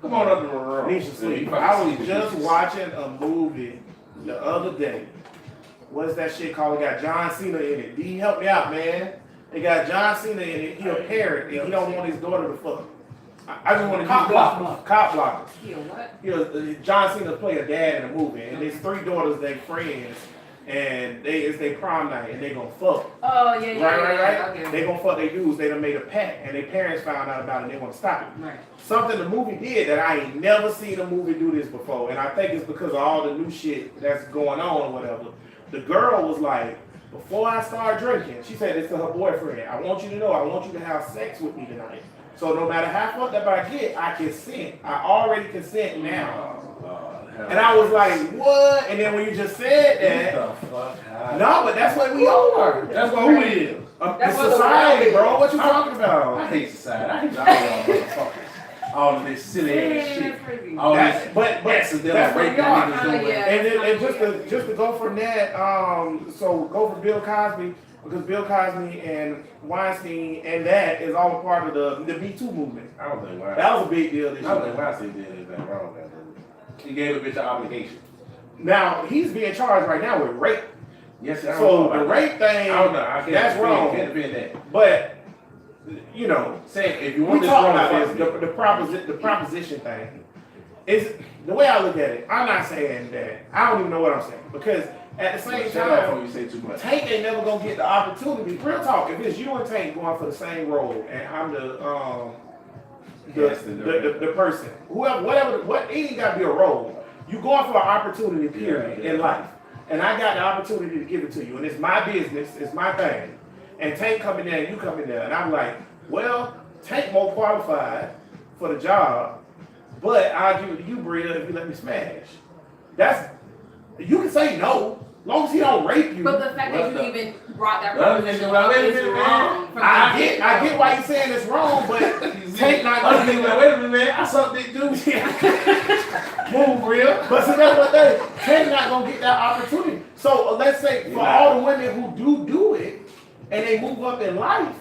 come on up to the room. Nisha sleep. I was just watching a movie the other day. What's that shit called? It got John Cena in it. D, help me out, man. They got John Cena in it. He a parent, and he don't want his daughter to fuck. I just want to Cop blockers. Cop blockers. Yeah, what? You know, John Cena play a dad in a movie, and his 3 daughters, they friends, and it's their prom night, and they gonna fuck. Oh, yeah. Right. Okay. They gonna fuck their dudes. They done made a pact, and their parents found out about it. And they want to stop it. Right. Something the movie did that I ain't never seen a movie do this before, and I think it's because of all the new shit that's going on or whatever. The girl was like, before I start drinking, she said this to her boyfriend. I want you to know, I want you to have sex with me tonight. So no matter how fucked up I get, I consent. I already consent now. And I was like, what? And then when you just said that, no, but that's what we are. That's what we is. That's It's what the society, world bro. is. What you talking I about? hate society. I hate all y'all motherfuckers. All of this silly ass shit. That's crazy. All That's- this but accidental that's what rape we are. that niggas doing. Yeah. And just to go from that, so go for Bill Cosby, because Bill Cosby and Weinstein and that is all a part of the Me Too movement. I don't think why. That was a big deal this I don't think year. Weinstein did anything wrong. Man. He gave a bitch an obligation. Now he's being charged right now with rape. Yes, I don't So know the about rape that. thing, I don't know. I can't that's defend- wrong. Can't defend that. But you know, Say if you we want this talk wrong, about fuck this. me. The proposition thing is the way I look at it. I'm not saying that. I don't even know what I'm saying because at the same Shut up time. before you say too much. Tank ain't never gonna get the opportunity. Real talk. If it's you and Tank going for the same role, and I'm the person, whoever, whatever, what it ain't got to be a role. You going for an opportunity, period, in life, and I got the opportunity to give it to you, and it's my business, it's my thing. And Tank come in there, and you come in there, and I'm like, well, Tank more qualified for the job, but I'll give it to you, Bria, if you let me smash. That's you can say no. As long as he don't rape you. But the fact that you even brought that Well, proposition well, up wait a is minute, wrong. man. from I the get get-go. why you're saying it's wrong, but Tank not Other gonna nigga, like, wait a minute, man. I sucked dick too. move real. But see, that's what they Tank not gonna get that opportunity. So let's say for all the women who do it and they move up in life,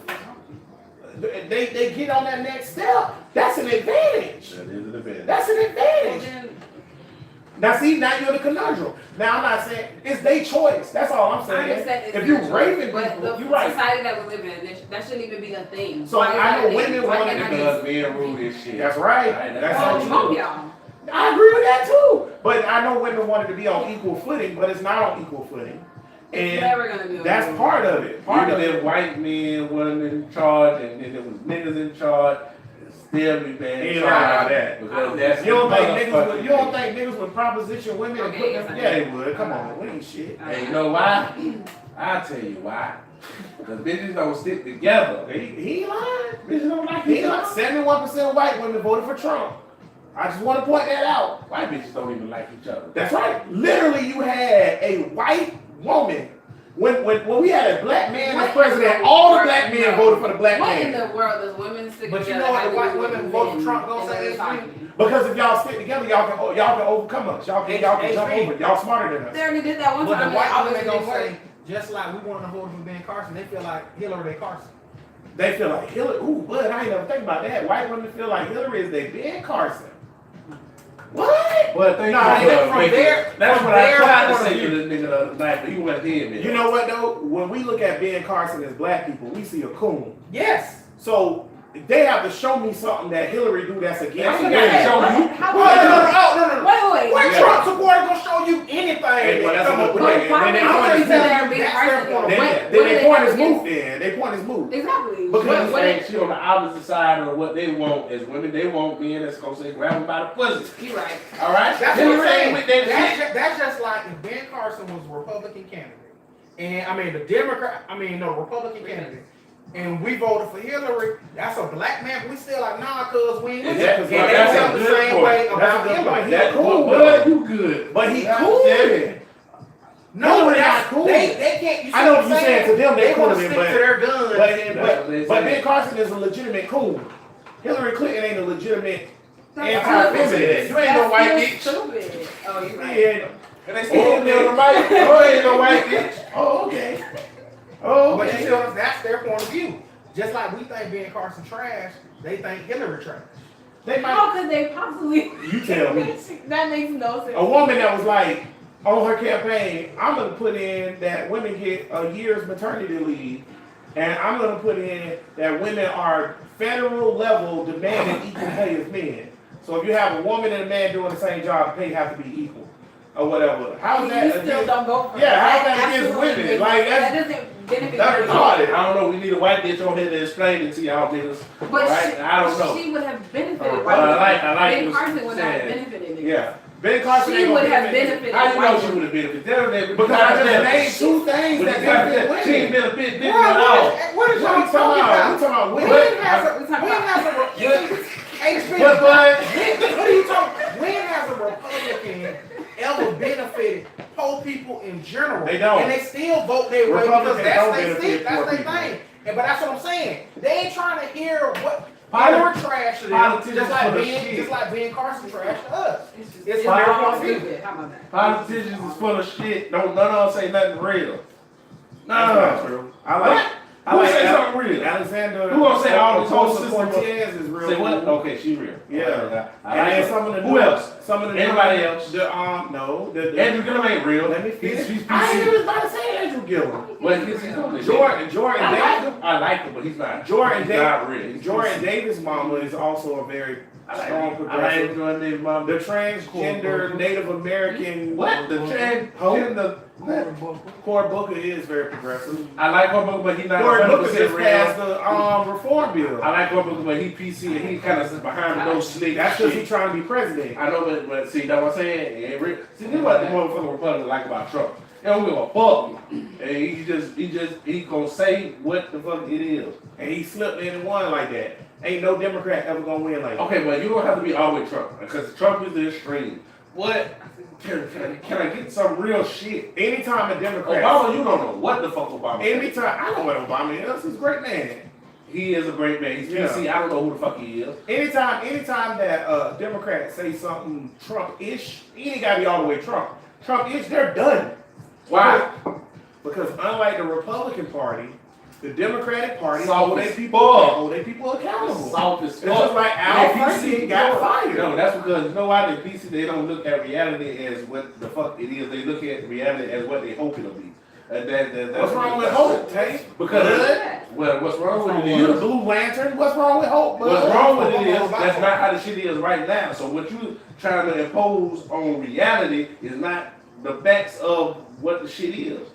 they get on that next step. That's an advantage. That is an advantage. That's an Well, advantage. then, Now see, now you're in a conundrum. Now I'm not saying it's their choice. That's all I'm I saying. understand it's If you their raping choice, people, but you're the right. society that we live in, that shouldn't even be a thing. So Why is I that know a thing? women Why want can't it I Because just- men rule this shit. That's right. Right, That's Well, so fuck true. y'all. I agree with that too. But I know women wanted to be on equal footing, but it's not on equal footing. It's And never gonna be. that's part of it. Part of Even if it. white men wasn't in charge and then there was niggas in charge, it'd still be bad. You don't know that. Because that's You don't the think niggas would, motherfucking you don't thing. think niggas would proposition women and Okay, put yes, them? I Yeah, do. they would. Come on, we ain't shit. Hey, you know why? I'll tell you why. Because bitches don't stick together. He lying. Bitches don't like He each like other. 71% of white women voted for Trump. I just want to point that out. White bitches don't even like each other. That's right. Literally, you had a white woman. When we had a black man as president, all the black men voted for the black What in man. the world does women stick But you together? know what have the to white do with women who vote for men Trump gonna and say their this talking? week? Because if y'all stick together, y'all can overcome us. Y'all can jump over. Y'all smarter than us. They already did that one But time. the white and women it gonna didn't say, work. just like we wanted to vote for Ben Carson, they feel like Hillary Carson. They feel like Hillary. Ooh, but I ain't never think about that. White women feel like Hillary is their Ben Carson. What? But think Nah, about they- it, from wait, their- that's from what I their tried to point of say view. to this nigga the other night, but he went ahead, man. You know what though? When we look at Ben Carson as black people, we see a coon. Yes. So they have to show me something that Hillary do that's against That's it. against Hey, show what? you. How No. Wait. What Yeah. Trump supporter gonna show you anything? Hey, well, that's Why then would they they point say his they're move. being That's partisan? their point. What- Then what they do they point have his against- move. Then they point his move. Exactly. Because He's What saying she on the opposite side of what they want as women. They want men that's gonna say grab them by the pussy. You right. All right? That's Hillary what I'm saying. ain't with that shit. That's just like if Ben Carson was a Republican candidate, and the Republican candidate, and we voted for Hillary. That's a black man, but we still like, nah, cuz we ain't with you. That's And a they good felt the same point. way That's a about good Hillary. point. That's cool, cool, but- but you good. But he Yeah, cool. yeah. with it. No, Hillary that's not cool. They can't. You see I know what what you're saying. To them, they cool want to with it, stick to their guns. But Ben Carson is a legitimate coon. Hillary Clinton ain't a legitimate That's anti-feminist. You ain't no white bitch. Stupid. Oh, you right. Yeah. And they still on the mic. Oh, ain't no white bitch. Oh, okay. Oh, But you okay. see, what I'm- that's their point of view. Just like we think Ben Carson trash, they think Hillary trash. They might. How could they possibly? You tell me. That makes no sense. A woman that was like on her campaign, I'm gonna put in that women get a year's maternity leave, and I'm gonna put in that women are federal level demanding equal pay as men. So if you have a woman and a man doing the same job, the pay have to be equal or whatever. How is that? You still don't vote for Yeah, how's that. that against Absolutely. women? Like, that that's- doesn't benefit that's her. retarded. I don't know. We need a white bitch on here to explain it to y'all niggas. But Right? I don't know. She would have benefited. But right? I like Ben what Carson you would not have said. benefited. niggas. Yeah. Ben Carson She ain't gonna would have benefit- benefited. How you know white she would have benefited? Because I just named two things that benefit She ain't women. been a bit different Bro, at all. what is What y'all you talking about? talking We talking about When women. has a We talking when about- has a Hey, Spence, But what are you talking? When has a Republican ever benefited poor people in general? They don't. And they still vote their way because Republicans that's don't their benefit seat, that's poor their people. thing. But that's what I'm saying. They ain't trying to hear what Poli- our trash to them, politicians just like full of Ben, shit. just like Ben Carson trash to us. It's just- It's it's their wrong point of view. stupid. How about that? Politicians is full of shit. Don't none of them say nothing real. That's not true. I like. What? I Who like say Al- something real? Alexander. Who gonna say all these whole Ocasio systems? Cortez is real. Say what? cool. Okay, she real. Yeah. I And like then her. some of the Who new- else? Some of the Anybody new- else? The Andrew Gillum ain't real. Let me finish. He's I ain't PC. even about to say Andrew Gillum. Well, he's on this shit. Jordan I like Davis. him. I like him, but he's not. Jordan He's not real. He's Jordan PC. Davis' mama is also a very I like strong him. I like progressive. Jordan Davis' mom. The transgender Native American What? The transgender. Cory Booker is very progressive. I like Cory, but he's not Cory Booker 100% just real. passed the reform bill. I like Cory Booker, but he PC and he kind of behind the nose slick. That's because shit. he's trying to be president. I know, but see, that's what I'm saying. It ain't real. See, this is what the motherfucking Republicans like about Trump. They don't give a fuck. And he gonna say what the fuck it is. And he slipped in and won like that. Ain't no Democrat ever gonna win like that. Okay, but you don't have to be always Trump because Trump is the extreme. What? Can I get some real shit? Anytime a Democrat, Obama, you don't know what the fuck Obama is. anytime, I know what Obama is. He's a great man. He is a great man. He's Yeah. PC. I don't know who the fuck he is. Anytime that Democrats say something Trump-ish, he ain't gotta be all the way Trump. Trump-ish, they're done. Why? Because unlike the Republican Party, the Democratic Party Soft hold as their people, fuck. hold their people accountable. Soft as It's just like Al Franken got fired. No, that's because you know why the PC they don't look at reality as what the fuck it is. They look at reality as what they hope it'll be. That's What's wrong with hope, Tate? Because well, what's wrong with it You the is Blue Lantern. What's wrong with hope? bud? what's wrong with it is that's not how the shit is right now. So what you trying to impose on reality is not the facts of what the shit is.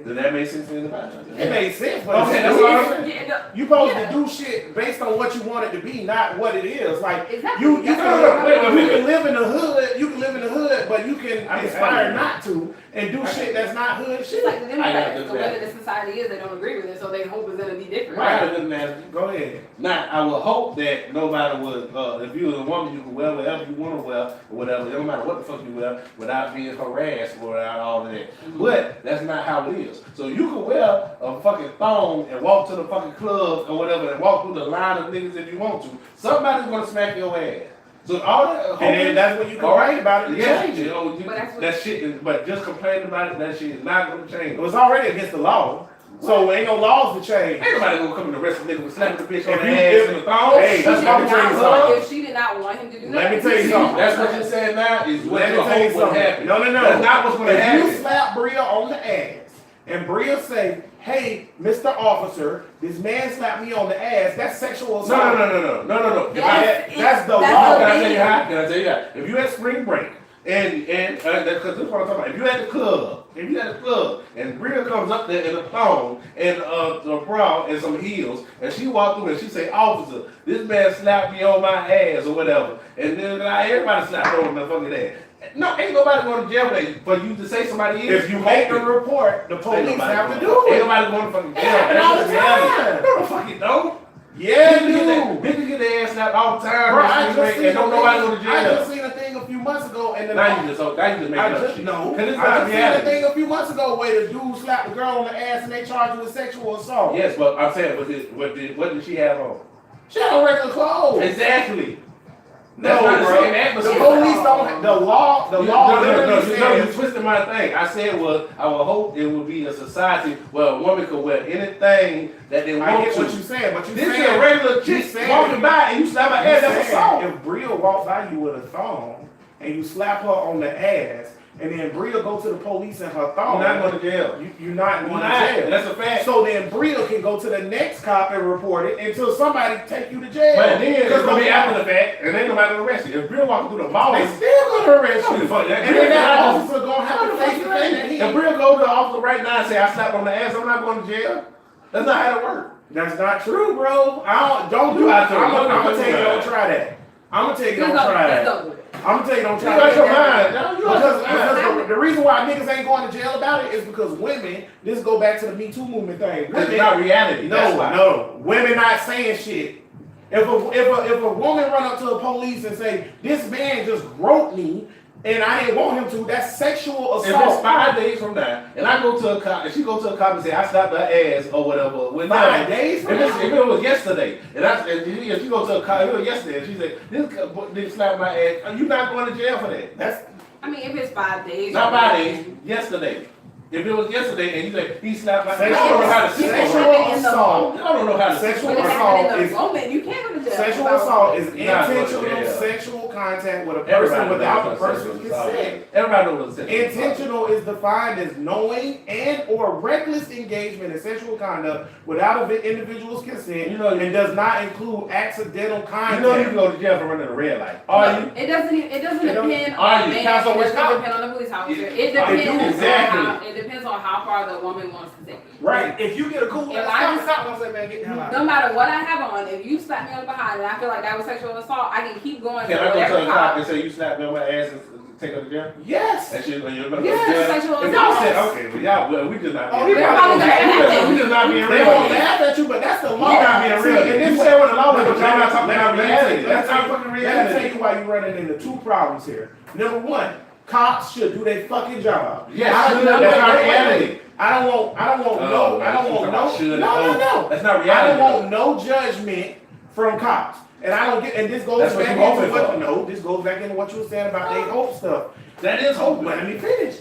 Does that make sense to anybody? It made sense, but Okay, that's what I'm saying. you supposed to do shit based on what you want it to be, not what it is. Like Exactly. you wait, can live in the hood. You can live in the hood, but you can I aspire agree. not to and do shit that's not hood It's shit. like the Democrats, I the way that the society is, they don't agree with it, so they hope it's gonna be different. I have another answer. Go ahead. Now, I would hope that nobody would, if you was a woman, you can wear whatever you want to wear, or whatever, no matter what the fuck you wear, without being harassed or without all of that. But that's not how it is. So you can wear a fucking thong and walk to the fucking club or whatever, and walk through the line of niggas if you want to. Somebody's gonna smack your ass. So all that, And then that's when you all complain about it. yeah, Change you it. know, But that's what- that shit is, but just complaining about it, that shit is not gonna change. It was already against the law, so ain't no laws to change. Ain't nobody gonna come in the rest of the nigga with slapping the bitch on If the you- ass and the thong. Hey, She That's did what I'm not trying to want- say. if she did not want him to do that. Let me tell you something. That's what you're saying now is what Let me you tell you hope would something. happen. No. That's not what's gonna If you happen. slap Bria on the ass and Bria say, hey, Mr. Officer, this man slapped me on the ass, that's sexual assault. No. If I had, That's the That's law. Can I tell you how? Can I tell you how? If you at spring break and because this is what I'm talking about. If you at the club, and Bria comes up there in a thong and a bra and some heels, and she walk through and she say, "Officer, this man slapped me on my ass or whatever," and then everybody slapped on the fucking ass. No, ain't nobody going to jail for you to say somebody is. If you make a report, the police have to do Ain't it. nobody going to fucking jail. happens all the time. No, the fuck it don't. Yeah, Niggas get their ass slapped all the time, Bro, I just seen and don't nobody go to I jail. just seen a thing a few months ago, and Now you just making up shit. no. Because it's I not just seen a reality. thing a few months ago where the dude slapped the girl on the ass and they charged her with sexual assault. Yes, but I'm saying, what did she have on? She had on regular clothes. Exactly. No, That's not the bro. same The atmosphere. police don't. The law. The law literally you says. twisted my thing. I said I would hope it would be a society where a woman could wear anything that they I want get to. what you saying, but you This is saying a regular you chick saying- walking by and you slap her ass, that's assault. If Bria walked by you with a thong and you slap her on the ass, and then Bria go to the police and her thong, You're not going to jail. you're not going to Not. jail. That's a fact. So then Bria can go to the next cop and report it until somebody take you to jail. But then it's Because going to be after the fact, and ain't nobody going to arrest you. If Bill walking through the mall, they still gonna arrest you. Fuck that. And then that officer gonna have to face the thing that if Bill go to the officer right now and say, I slapped on the ass, I'm not going to jail. That's not how it works. That's not true, bro. Don't do You it. out there. I'm gonna tell you You don't out try that. I'm gonna tell you Please don't try that. do it. I'm gonna tell you don't You try got your that. mind. You got your mind. Because the reason why niggas ain't going to jail about it is because women, this go back to the Me Too movement thing. It's Women, not reality. That's why. no, women not saying shit. If a woman run up to the police and say, this man just groped me and I didn't want him to, that's sexual If it's assault. 5 days from now, and I go to a cop, and she go to a cop and say, I slapped her ass or whatever. 5 days from now? If it was yesterday, and she go to a cop, it was yesterday, and she said, this nigga slapped my ass, you're not going to jail for that. That's I mean, if it's 5 days. Not 5 days, yesterday. If it was yesterday and you say, he slapped my ass, Sexual- I don't know how to sit sexual on it. assault. I don't know how to sit Sexual on When it it. assault happened in is- the moment, you can't go to jail. sexual about assault it. is Not going to intentional jail. sexual contact with a person Everybody without the knows what person's sexual assault consent. is. Everybody knows what sexual assault is. Intentional is defined as knowing and or reckless engagement in sexual conduct without an individual's consent You know- and does not include accidental You contact. know you can go to jail for running a red light. Are you? It doesn't depend Are on you? man. Counsel, It which doesn't cop? depend on the police officer. It- It I do, depends exactly. on how, it depends on how far the woman wants to take it. Right. If you get a cool If ass I cop, just- stop and say, man, get the hell out. No matter what I have on, if you slap me on the behind and I feel like that was sexual assault, I can keep going Can to I go whatever to a cop cop. and say you slapped me on my ass and take her to jail? Yes. That shit when you're gonna Yes, go to jail? sexual If y'all assault. said, okay, well, y'all, we just not Oh, being he real. probably gonna laugh. We just not being They real. won't laugh at you, but that's the law. We not being See, real. and You this say what the law is, but y'all not talking Let about me reality. tell That's you- not fucking Let me tell reality. you why you're running into two problems here. Number one, cops should do their fucking job. Yes, I don't- should. That's not wait. reality. I don't want Oh, no. I don't want no. should. No. That's not I reality. don't want no judgment from cops. And I don't get. And this goes That's what back you into hoping what. for. No, this goes back into what you were saying about they hope stuff. That is hope. But let me finish.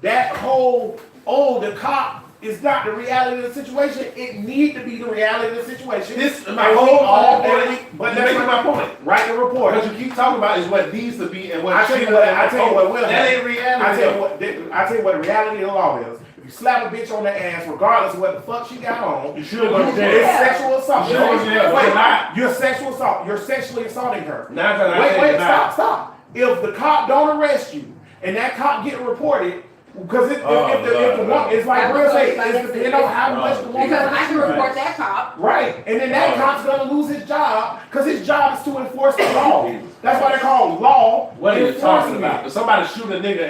That whole the cop is not the reality of the situation. It need to be the reality of the situation. This my And we whole all- point. but But that's my point. Write the report. What you keep talking about is what needs to be and what I tell you should what. and I tell you what will That happen. ain't reality. I tell you what the reality of the law is. If you slap a bitch on the ass, regardless of what the fuck she got on, You should go to it's jail. sexual assault. You should go to jail. Wait, You're not. you're sexual assault. You're sexually assaulting her. Nine times out of ten, Wait, you're not. stop. If the cop don't arrest you and that cop get reported, because if the one, it's like real say, it's depending on how much the woman. Because I can report that cop. Right, and then that cop's gonna lose his job because his job is to enforce the law. That's why they're called law What are you talking enforcement. about? If somebody shoot a nigga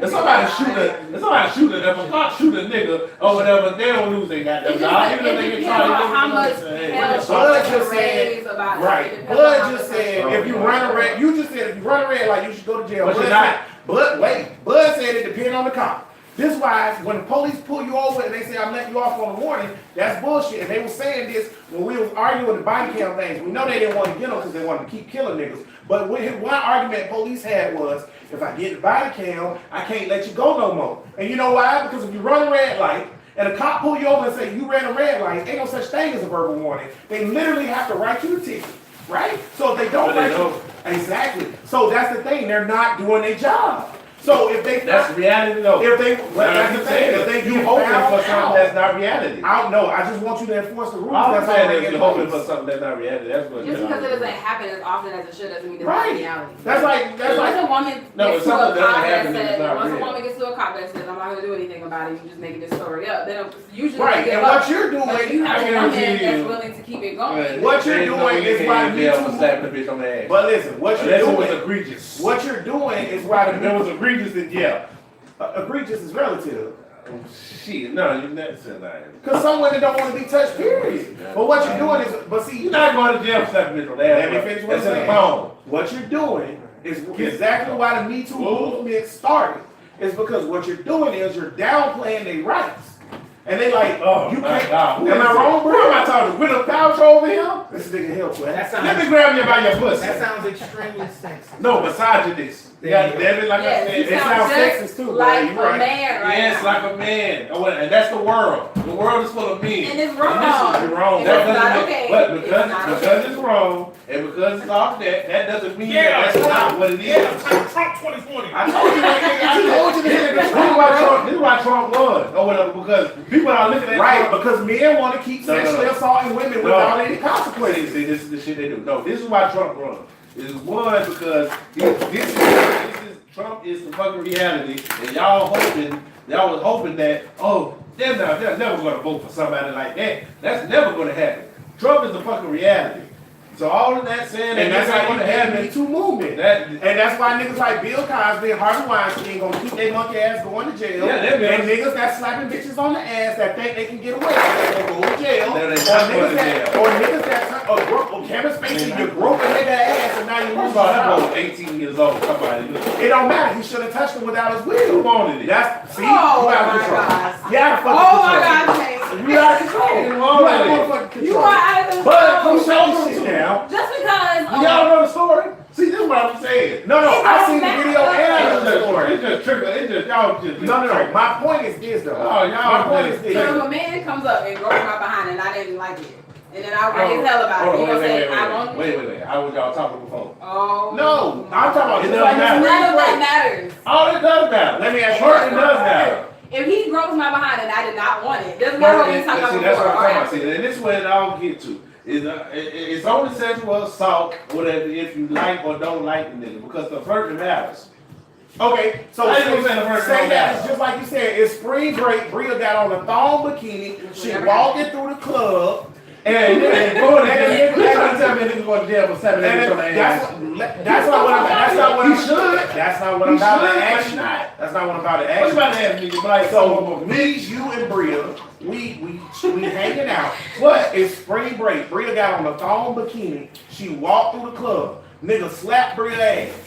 if somebody shoot a, if a cop shoot a nigga or whatever, they don't lose their goddamn It job. just Even if they depends get on charged, how much Hey, hell what the Bud fuck? just said- raised about it. It Right, depends on Bud how just the said person- if you run a red, you just said if you run a red light, you should go to jail. But Bud you're not. said- But wait, Bud said it depends on the cop. This is why when the police pull you over and they say I'm letting you off on a warning, that's bullshit. And they were saying this when we was arguing the body cam things. We know they didn't want to get them because they wanted to keep killing niggas. But one argument police had was, if I get the body cam, I can't let you go no more. And you know why? Because if you run a red light and a cop pull you over and say you ran a red light, ain't no such thing as a verbal warning. They literally have to write you a ticket, right? So if they don't But they write don't. you, exactly. So that's the thing. They're not doing their job. So if they, That's reality though. if they, well, that's the thing. If they you get hoping found for something out, that's not reality. I don't know. I just want you to enforce the rules. I'm That's saying all that they you're hoping for something that's not reality. That's what. Just because it doesn't happen as often as it should doesn't mean it's not Right. reality. That's like Once a woman No, gets if to a something doesn't cop that happen, then it's says, not once a real. woman gets to a cop that says, I'm not gonna do anything about it, you just making this story up. Then usually right. they give And up. what you're But doing, you have I a woman guarantee that's you- willing to keep it going. What you're doing is why Me Too- slapping the bitch on the ass. but listen, what you're Unless it was doing, egregious. what you're doing is why If it was egregious, then yeah. egregious is relative. Shit, no, you never said that. Because some women don't want to be touched, period. But what you're doing is, but see, You're not going to jail for slapping a bitch on the ass. let me finish what I'm That's in the saying. phone. What you're doing is exactly why the Me Too movement started. Is because what you're doing is you're downplaying their rights. And they like, Oh, you my can't. God. Am I wrong, bro? Who am I talking to? With a couch over here? This nigga hell quick. That Let me sounds, grab you by your pussy. that sounds extremely sexy. No, misogynist. Yeah, damn it, like I Yes, said. you it sound sounds just sexist too, bro. like You a right. man right Yes, now. like a man. Oh, and that's the world. The world is full of men. And it's And wrong. this is wrong. And That it's not doesn't okay. make, but It's because not because okay. it's wrong and because it's off that doesn't mean Yeah, that that's not what it is. Yeah, Trump 2020. I told you that nigga. I told you this nigga. This is why Trump won or whatever because people are looking at Right, Trump. because men want to keep No, no, sexually no. assaulting women No. without any consequences. See, this is the shit they do. No, this is why Trump won. It's one because this is Trump is the fucking reality, and y'all was hoping that they're never gonna vote for somebody like that. That's never gonna happen. Trump is the fucking reality. So all of that saying And that's not how you gonna have the happen. Me Too movement. And that's why niggas like Bill Cosby and Harvey Weinstein gonna keep their monkey ass going to jail. Yeah, them and niggas. niggas that slapping bitches on the ass that think they can get away with it gonna go to jail. No, they Or not going niggas to that, jail. or niggas that, or Kevin Spacey, you broke a nigga ass and now you First lose of all, that boy your was 18 years old. Somebody, It don't matter. He should have touched him without his who will. wanted it? That's see, Oh you out of my control. gosh. You out of fucking Oh my control. God, Chase. You out of control. You out of motherfucking control. You are out of But control. come show me shit now. Just because. Y'all know the story? See, this is what I'm saying. No, It I don't seen the matter. video and I heard the story. It's just trigger. It's just y'all just. No. My point is this though. Oh, y'all My point is just- this. So if a man comes up and grabs my behind and I didn't like it, and then I raise hell about it, Hold you on, gonna say I wait. want Wait. How was y'all talking before? Oh. No, I'm talking about It just doesn't like matter. this None of that spring break. matters. All it does matter. Let me ask you. First, it does matter. If he gropes my behind and I did not want it, doesn't matter what we talking about See, that's what I'm before. talking about. See, and this is what it all get to. It's only sexual assault, whatever, if you like or don't like the nigga, because the verdict matters. Okay, so I ain't gonna say the first say one that now. it's just like you said. It's spring break. Bria got on a thong bikini. She walking through the club. And go ahead, you trying to tell me a nigga going to jail for 7 And minutes on the ass? that's not what I'm. That's not what He I'm. should. That's not what I'm He about to should, but ask he's you. not. That's not what I'm about to What ask you you. about to ask me? Like, So me, you, and Bria, we hanging out. What? It's spring break. Bria got on a thong bikini. She walked through the club. Nigga slapped Bria ass.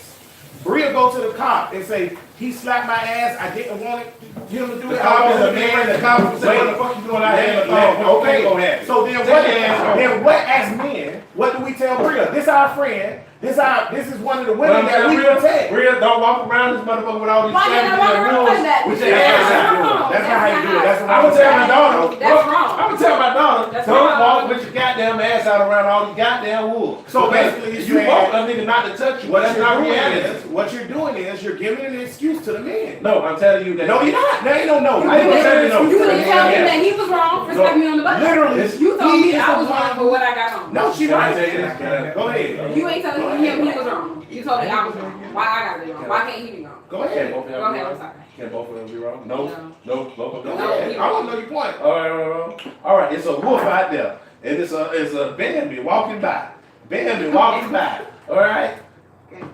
Bria go to the cop and say, he slapped my ass. I didn't want him to do The it. cop I is want a him to man. do it. The cop is what the fuck you doing out here in the thong? Okay, Go ahead. so then Take what? your ass home. Then what? As men, what do we tell Bria? This our friend. This is one of the women Well, that we Bria, protect. Bria, don't walk around this motherfucker with all these Why did I savages walk and around rules like that? with That's your ass out. wrong. That's not how you do it. That's the I would tell my daughter. That's wrong. I would tell my daughter, That's don't wrong. walk with your goddamn ass out around all these goddamn wolves. So Because basically, you want a nigga not to touch you. What That's you're not doing reality. is, what you're doing is you're giving an excuse to the men. No, I'm telling you that. No, you're not. There ain't no. I ain't gonna tell you no. You didn't tell me Yeah. that he was wrong for No. slapping me on the butt. Literally, You told he me is I the was wrong one- for what I got on. No, she Can I right. tell you this? Go ahead. You ain't telling him he was wrong. You told me I was wrong. Why I gotta be wrong? Why can't he be wrong? Go Can ahead. both of Go y'all be ahead, I'm wrong? sorry. Can both of them be wrong? No. No. Both of Go them. No. ahead. I want to know your point. All right. It's a wolf out there, and it's a Bambi walking by. Bambi walking by. All right. Okay.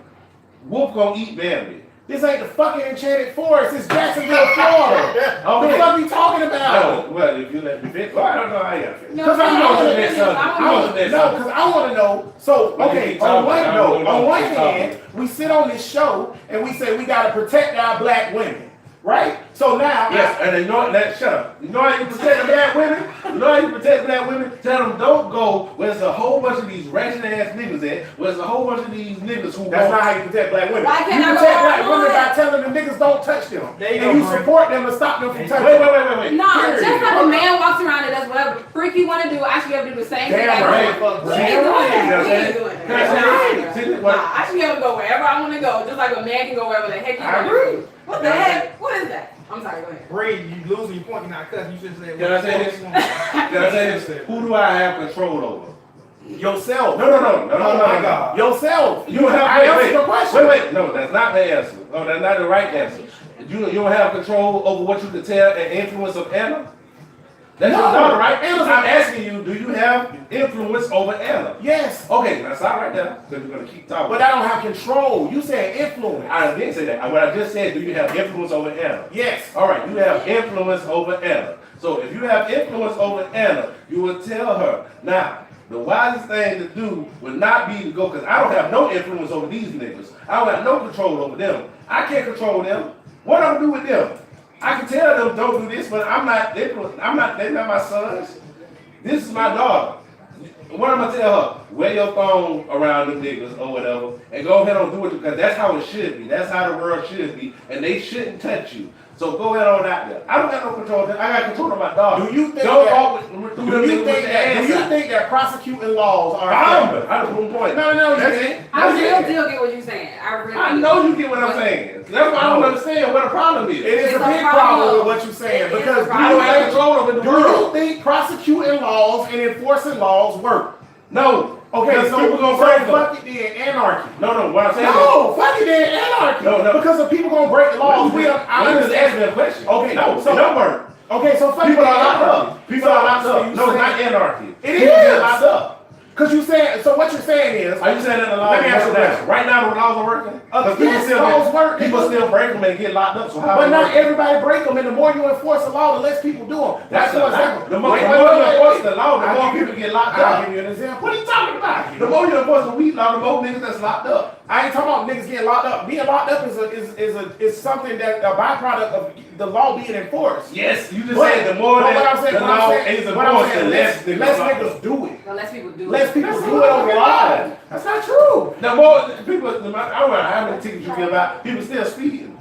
Wolf gonna eat Bambi. This ain't the fucking Enchanted Forest. It's Jacksonville, Florida. What the fuck you talking about? No, well, if you let me fit, well, I don't know how you got fit. No, Because I no, want no, to that no, something. I I want want that No, because I want to know. So, Well, okay, keep on talking. one I note, don't know. on one Keep hand, we sit on this show and we say we got to protect our black women, right? So now, Yes, and they know that. Shut up. You know how you protect the black women? You know how you protect black women? Tell them don't go where there's a whole bunch of these ratchet ass niggas at. Where there's a whole bunch of these niggas who that's go. not how you protect black women. Why can't you I go protect black online? women by telling them niggas don't touch them. There you and go, you Brent. support them and stop them from touching Wait. them. No, Period. just like a man walks around and does whatever freak you want to do, I should be able to do the same thing. Damn I right. do. We Damn ain't doing right. that. We Okay. ain't doing Can I that. say- see, what? I should be able to go wherever I want to go, just like a man can go wherever the heck he I wants. agree. What the heck? What is that? I'm sorry, go ahead. Bree, you losing your point, you're not cutting. You should say. Can I say this? Can I say this? Who do I have control over? Yourself. No. Oh my God. Yourself. You don't have I answered wait, your question. wait. No, that's not the answer. No, that's not the right answer. You don't have control over what you can tell and influence of Anna? That's your daughter, right? Anna's I'm asking you, do you have influence over Anna? Yes. Okay, now stop right there, because we're going to keep talking. But I don't have control. You said influence. I didn't say that. What I just said, do you have influence over Anna? Yes. All right, you have influence over Anna. So if you have influence over Anna, you will tell her. Now, the wisest thing to do would not be to go, because I don't have no influence over these niggas. I don't have no control over them. I can't control them. What I'm gonna do with them? I can tell them don't do this, but I'm not, they're not my sons. This is my daughter. What I'm gonna tell her? Wear your thong around them niggas or whatever, and go ahead and do it, because that's how it should be. That's how the world should be, and they shouldn't touch you. So go ahead on out there. I don't got no control. I got control of my daughter. Do you think don't that? walk with, through them niggas with their ass Do you out. think that prosecuting laws are? I don't prove point. No, That's you it. didn't. I That's it. still get what you're saying. I know you get what I'm saying. That's why I don't understand what the problem is. It is It's a a big problem. problem with what you're saying It is because a do problem. I don't have control over the you world. think prosecuting laws and enforcing laws work? No. Okay, Because so people gonna break them. fuck it then, anarchy. No, what I'm saying No, fuck it then, anarchy. No. Because if people gonna break the laws, I just understand. ask me a question. Okay, no, so- it don't work. Okay, so fuck People it are then, locked anarchy. up. People are locked up. you No, it's saying- not anarchy. It People is. get locked up. Cause you saying, so what you're saying is, Are you saying that the laws Let me ask you a work now? question. Right now the laws are working? Because yes, laws work. people still break them and get locked up. So how but they not work? everybody break them, and the more you enforce the law, the less people do them. That's a for fact. example. The more Wait, you wait, enforce the law, the I'll more give you- people get locked I'll up. give you an example. What are you talking about? The more you enforce the weed law, the more niggas that's locked up. I ain't talking about niggas getting locked up. Being locked up is something that a byproduct of the law being enforced. Yes, you just But- said the more but that what I'm saying- the what I'm law saying- is what I'm enforced, the saying, less less locked up. niggas do it. Well, less people do Less it. people That's do not it over fucking law. lying. That's not true. The more people, I don't know how many tickets you give out, people still speeding.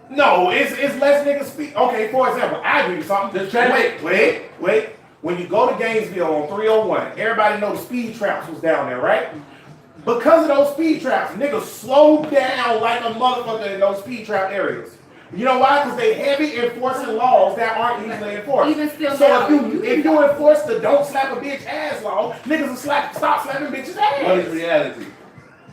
No, it's less niggas speak. Okay, for example, I give you something. The traffic- Wait. When you go to Gainesville on 301, everybody know the speed traps was down there, right? Because of those speed traps, niggas slowed down like a motherfucker in those speed trap areas. You know why? Because they heavy enforcing laws that aren't easily enforced. Even still so now, if you enforce the don't slap a bitch ass law, niggas will stop slapping bitches ass. What is reality?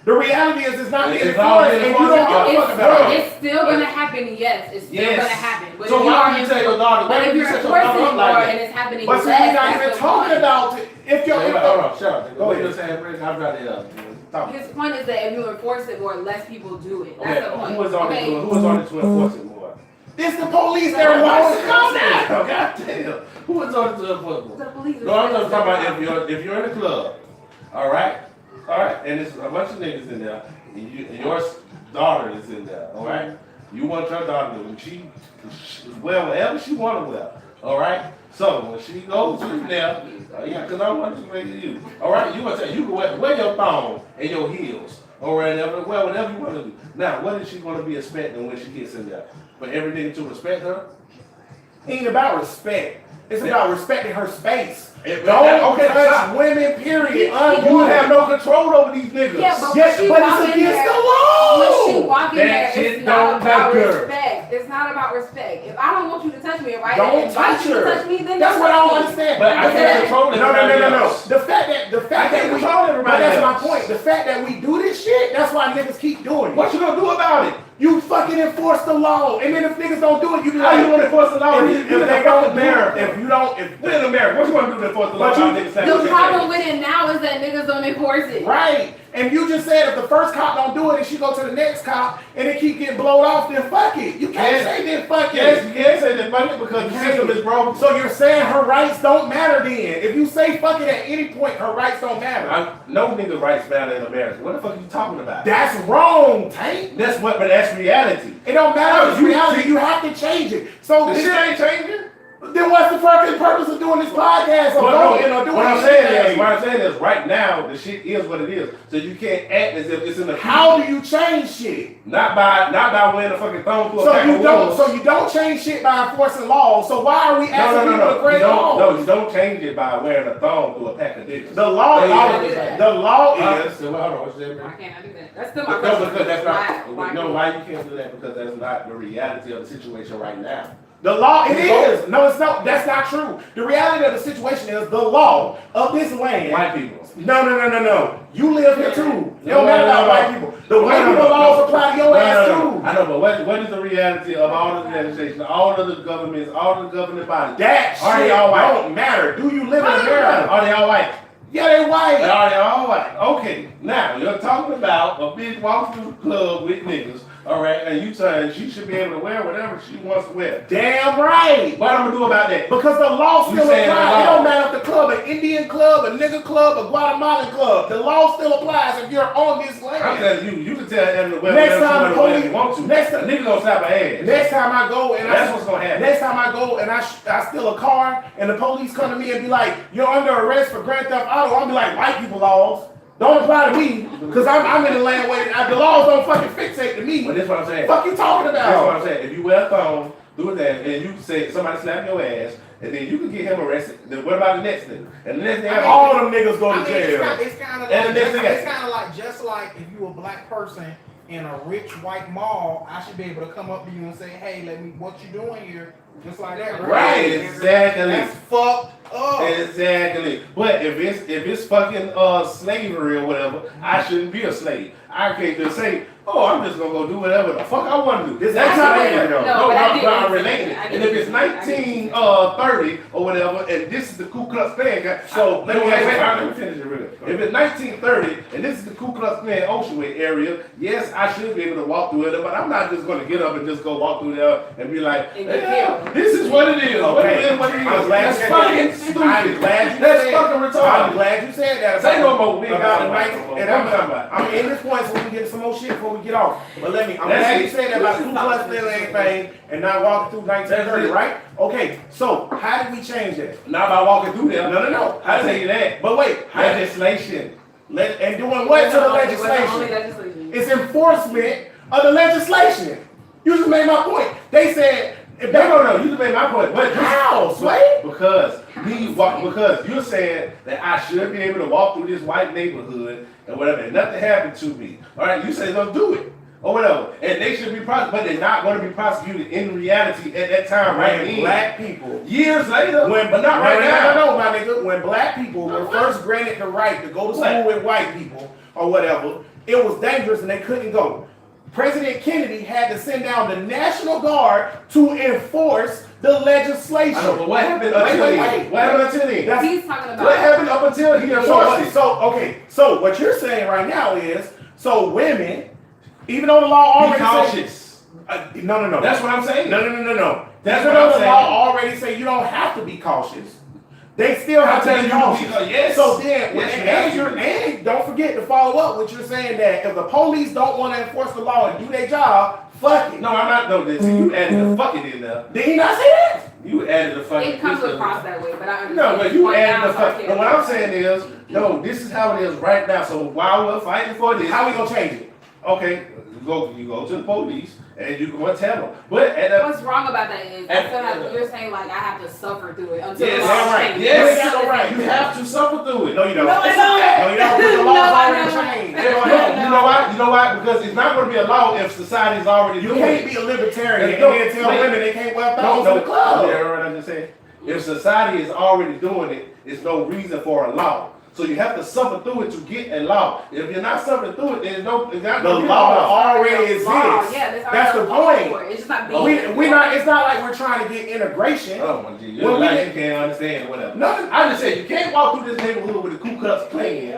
The reality is it's not being It's not enforced, being and you enforced. don't give a fuck about it. It's still gonna happen, yes. It's still Yes. gonna happen. But So if you why are would you tell your daughter, but why if would you you're set your daughter enforcing up more like and that? it's happening But less, see, we're not that's even the talking point. about it. If you're, Hold on, shut up. Go What ahead. you saying, Chris? I'm trying to talk. His point is that if you enforce it more, less people do it. That's Okay, the point. who is on Okay. it? Who is on it to enforce it more? It's the police. So They're why law is it enforcement. Oh, God damn. Who is on it to enforce it The more? police is No, I'm just talking about different. if you're in a club, all right, and it's a bunch of niggas in there, and your daughter is in there, all right. You want your daughter to she wear whatever she want to wear, all right. So when she goes in there, yeah, because I want to wear you, all right. You want to you can wear your thong and your heels, all right, wear whatever you want to do. Now, what is she going to be expecting when she gets in there? For every nigga to respect her? Ain't about respect. It's about respecting her space. Don't Don't okay, touch stop. women, period. You have no control over these niggas. Yeah, but Yes, when she but walk it's in against there, the law. when she walk in That there, shit it's not don't about matter. respect. It's not about respect. If I don't want you to touch me, if I Don't invite touch you to her. touch me, then That's don't what I touch don't me. understand. But I can't control No. everybody else. The fact I that can't we control everybody But that's my else. point. The fact that we do this shit, that's why niggas keep doing it. What you gonna do about it? You fucking enforce the law, and then if niggas don't do it, you be How like, you gonna enforce the law? if they don't America, if you don't, We're in America. What you gonna do to enforce the law? But you- How niggas say what The they problem say? with it now is that niggas don't enforce it. right, and you just said if the first cop don't do it, and she go to the next cop, and it keep getting blown off, then fuck it. You can't Yes. say then fuck Yes, it. you can't say that money because the system is broken. So you're saying her rights don't matter then? If you say fuck it at any point, her rights don't matter. No nigga rights matter in America. What the fuck are you talking about? That's wrong, Tank. But that's reality. It don't matter. It's You- reality. You have to change it. So The this- shit ain't changing. Then what's the fucking purpose of doing this podcast? Or voting or doing what I'm saying anything? is, right now the shit is what it is. So you can't act as if it's in the future. How do you change shit? Not by wearing a fucking thong to a pack of wolves. So you don't change shit by enforcing laws. So why are we asking people to create laws? No, you don't change it by wearing a thong to a pack of dicks. The law is. So hold on, what's that? Why can't I do that? That's still my No, question. because that's not. Why Why you can't do that? Because that's not the reality of the situation right now. The law, it is. No, it's not. That's not true. The reality of the situation is the law of this land. White people. No. You live here too. It don't matter about white people. The white people laws apply to your ass too. I know, but what is the reality of all of the legislation, all of the governments, all of the governing bodies? That Are they shit all white? don't matter. Do you live in America? Are they all white? Yeah, they white. Are they all white? Okay, now you're talking about a bitch walking through the club with niggas, all right, and you saying she should be able to wear whatever she wants to wear. Damn right. What I'm gonna do about that? Because the law You still saying the applies. law. It don't matter if the club, an Indian club, a nigga club, a Guatemalan club. The law still applies if you're on this I'm land. telling you, you can tell them to wear Next whatever time the police police- want to. next time- niggas gonna slap her ass. Next time I go and That's what's gonna happen. Next time I go and I steal a car and the police come to me and be like, "You're under arrest for Grand Theft Auto," I'll be like, "White people laws don't apply to me because I'm in the land where the laws don't fucking fixate to me." But this is what I'm saying. Fuck you talking That's what about? I'm saying. If you wear a thong, do that, and you say somebody slap your ass, and then you can get him arrested. Then what about the next nigga? And the next nigga, All them niggas go I to mean, jail. it's kind of And like, the next thing- it's kind of like just like if you a black person in a rich white mall, I should be able to come up to you and say, "Hey, what you doing here?" Just like that, right? Exactly. That's fucked up. Exactly. But if it's fucking slavery or whatever, I shouldn't be a slave. I can't just say, "Oh, I'm just gonna go do whatever the fuck I want to do." This That's ain't not slavery, it. though. No, but I get what I'm you're related. saying. I get And if what it's you're saying. 1930 or whatever, and this is the Ku Klux Klan guy, so let me finish it real. If it's 1930 and this is the Ku Klux Klan Oceanway area, yes, I should be able to walk through it, but I'm not just gonna get up and just go walk through there and be like, And get "Yeah, killed." this is what it is. What it is, what it is." I'm glad That's you said fucking that. stupid. I'm glad you That's said fucking I'm retarded. glad you said that. Say no more. We ain't About got the no night- more. and What I'm talking about. I'm in this point so we can get some more shit before we get off. But I'm That's glad it. you said that about the Ku Klux Klan thing and not walking through 1930, That's it. right? Okay, so how did we change that? Not by walking through there. No. I tell you that. But wait, Legislation. and doing what to the Only legislation? legislation. It's enforcement of the legislation. You just made my point. They said if they No. You just made my point. But How, Sway? because you're saying that I should be able to walk through this white neighborhood and whatever, and nothing happened to me. All right, you say don't do it or whatever, and they should be prosecuted, but they're not going to be prosecuted in reality at that time, right? when black people Years later, When, but not right now. No, my nigga. When black people were first granted the right to go to school with white people or whatever, it was dangerous and they couldn't go. President Kennedy had to send down the National Guard to enforce the legislation. I know, but what happened until then? What happened until then? That's- He's talking about. What happened up until he enforced it? So what you're saying right now is, so women, even though the law Be already cautious. no. That's what I'm saying. No. That's Even what I'm though the saying. law already say you don't have to be cautious. They still have to telling be you to be cautious. cautious. Yes. So then, Yes, and, you have to. and don't forget to follow up what you're saying that if the police don't want to enforce the law and do their job, fuck it. No, I'm not. No, this you added the fucking in there. Did he not say that? You added the fucking. It comes this across in there. that way, but I understand. No, but you Point added down, the so I fuck. can't- What I'm saying is, no, this is how it is right now. So while we're fighting for this, How we gonna change it? okay, you go to the police and you go and tell them. But at the, What's wrong about that is I feel like you're saying like I have to suffer through it until Yes, the law that's right. changes. yes, That's so right. you have to suffer through it. No, you don't. No, I It's don't. a fact. No, you don't. The No, law's I already don't. changed. You know why? You know why? Because it's not going to be a law if society's already You doing can't it. be a libertarian No, and then tell wait. women they can't wear No, thongs in the club. You heard what I just said? If society is already doing it, it's no reason for a law. So you have to suffer through it to get a law. If you're not suffering through it, there's no. It's not The gonna be a law already exists. Law, yeah, That's the already a law point. for it. It's just not being. We not. It's not like we're trying to get integration. Oh my God, you're Well, we like didn't- you can't understand whatever. Nothing. I just said you can't walk through this neighborhood with a Ku Klux Klan.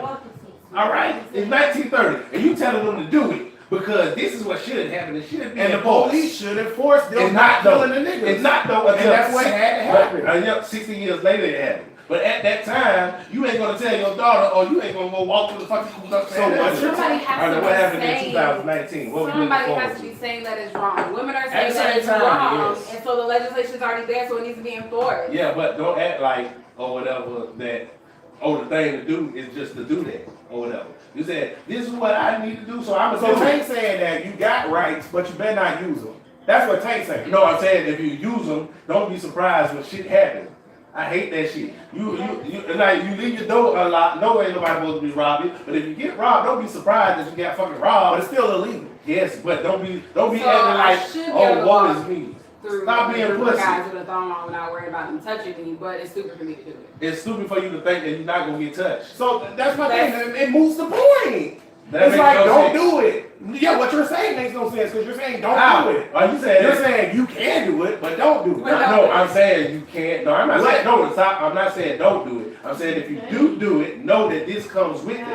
All right, it's 1930, and you telling them to do it because this is what should happen. It should be And the enforced. police should enforce them It's not not though. killing the niggas. It's not though. And that's what had to happen. Yeah, 60 years later it happened. But at that time, you ain't gonna tell your daughter, or you ain't gonna go walk through the fucking Ku Klux Klan. So what's your Somebody has to what happened be in saying. 2019? What we looking Somebody forward has to be saying that it's wrong. Women are At saying the that same it's time, wrong, yes. and so the legislation's already there, so it needs to be enforced. Yeah, but don't act like or whatever that the thing to do is just to do that or whatever. You said this is what I need to do, so I'm So gonna do it. Tank saying that you got rights, but you better not use them. That's what Tank saying. No, I'm saying if you use them, don't be surprised when shit happens. I hate that shit. You like you leave your door unlocked. No way nobody supposed to be robbed you. But if you get robbed, don't be surprised that you got fucking But robbed. it's still illegal. Yes, but don't be So acting I like, should be able to oh, walk what is me? Through Stop being a group of pussy. guys with a thong on without worrying about them touching me, but it's stupid for me to do it. It's stupid for you to think that you're not gonna get touched. So that's my thing. It moves the point. That It's makes like, no don't sense. do it. Yeah, what you're saying makes no sense because you're saying don't How? do it. Are you saying You're that? saying you can do it, but don't do it. No, I'm saying you can't. No, I'm not What? saying no. Stop. I'm not saying don't do it. I'm saying if you do it, know that this comes with it.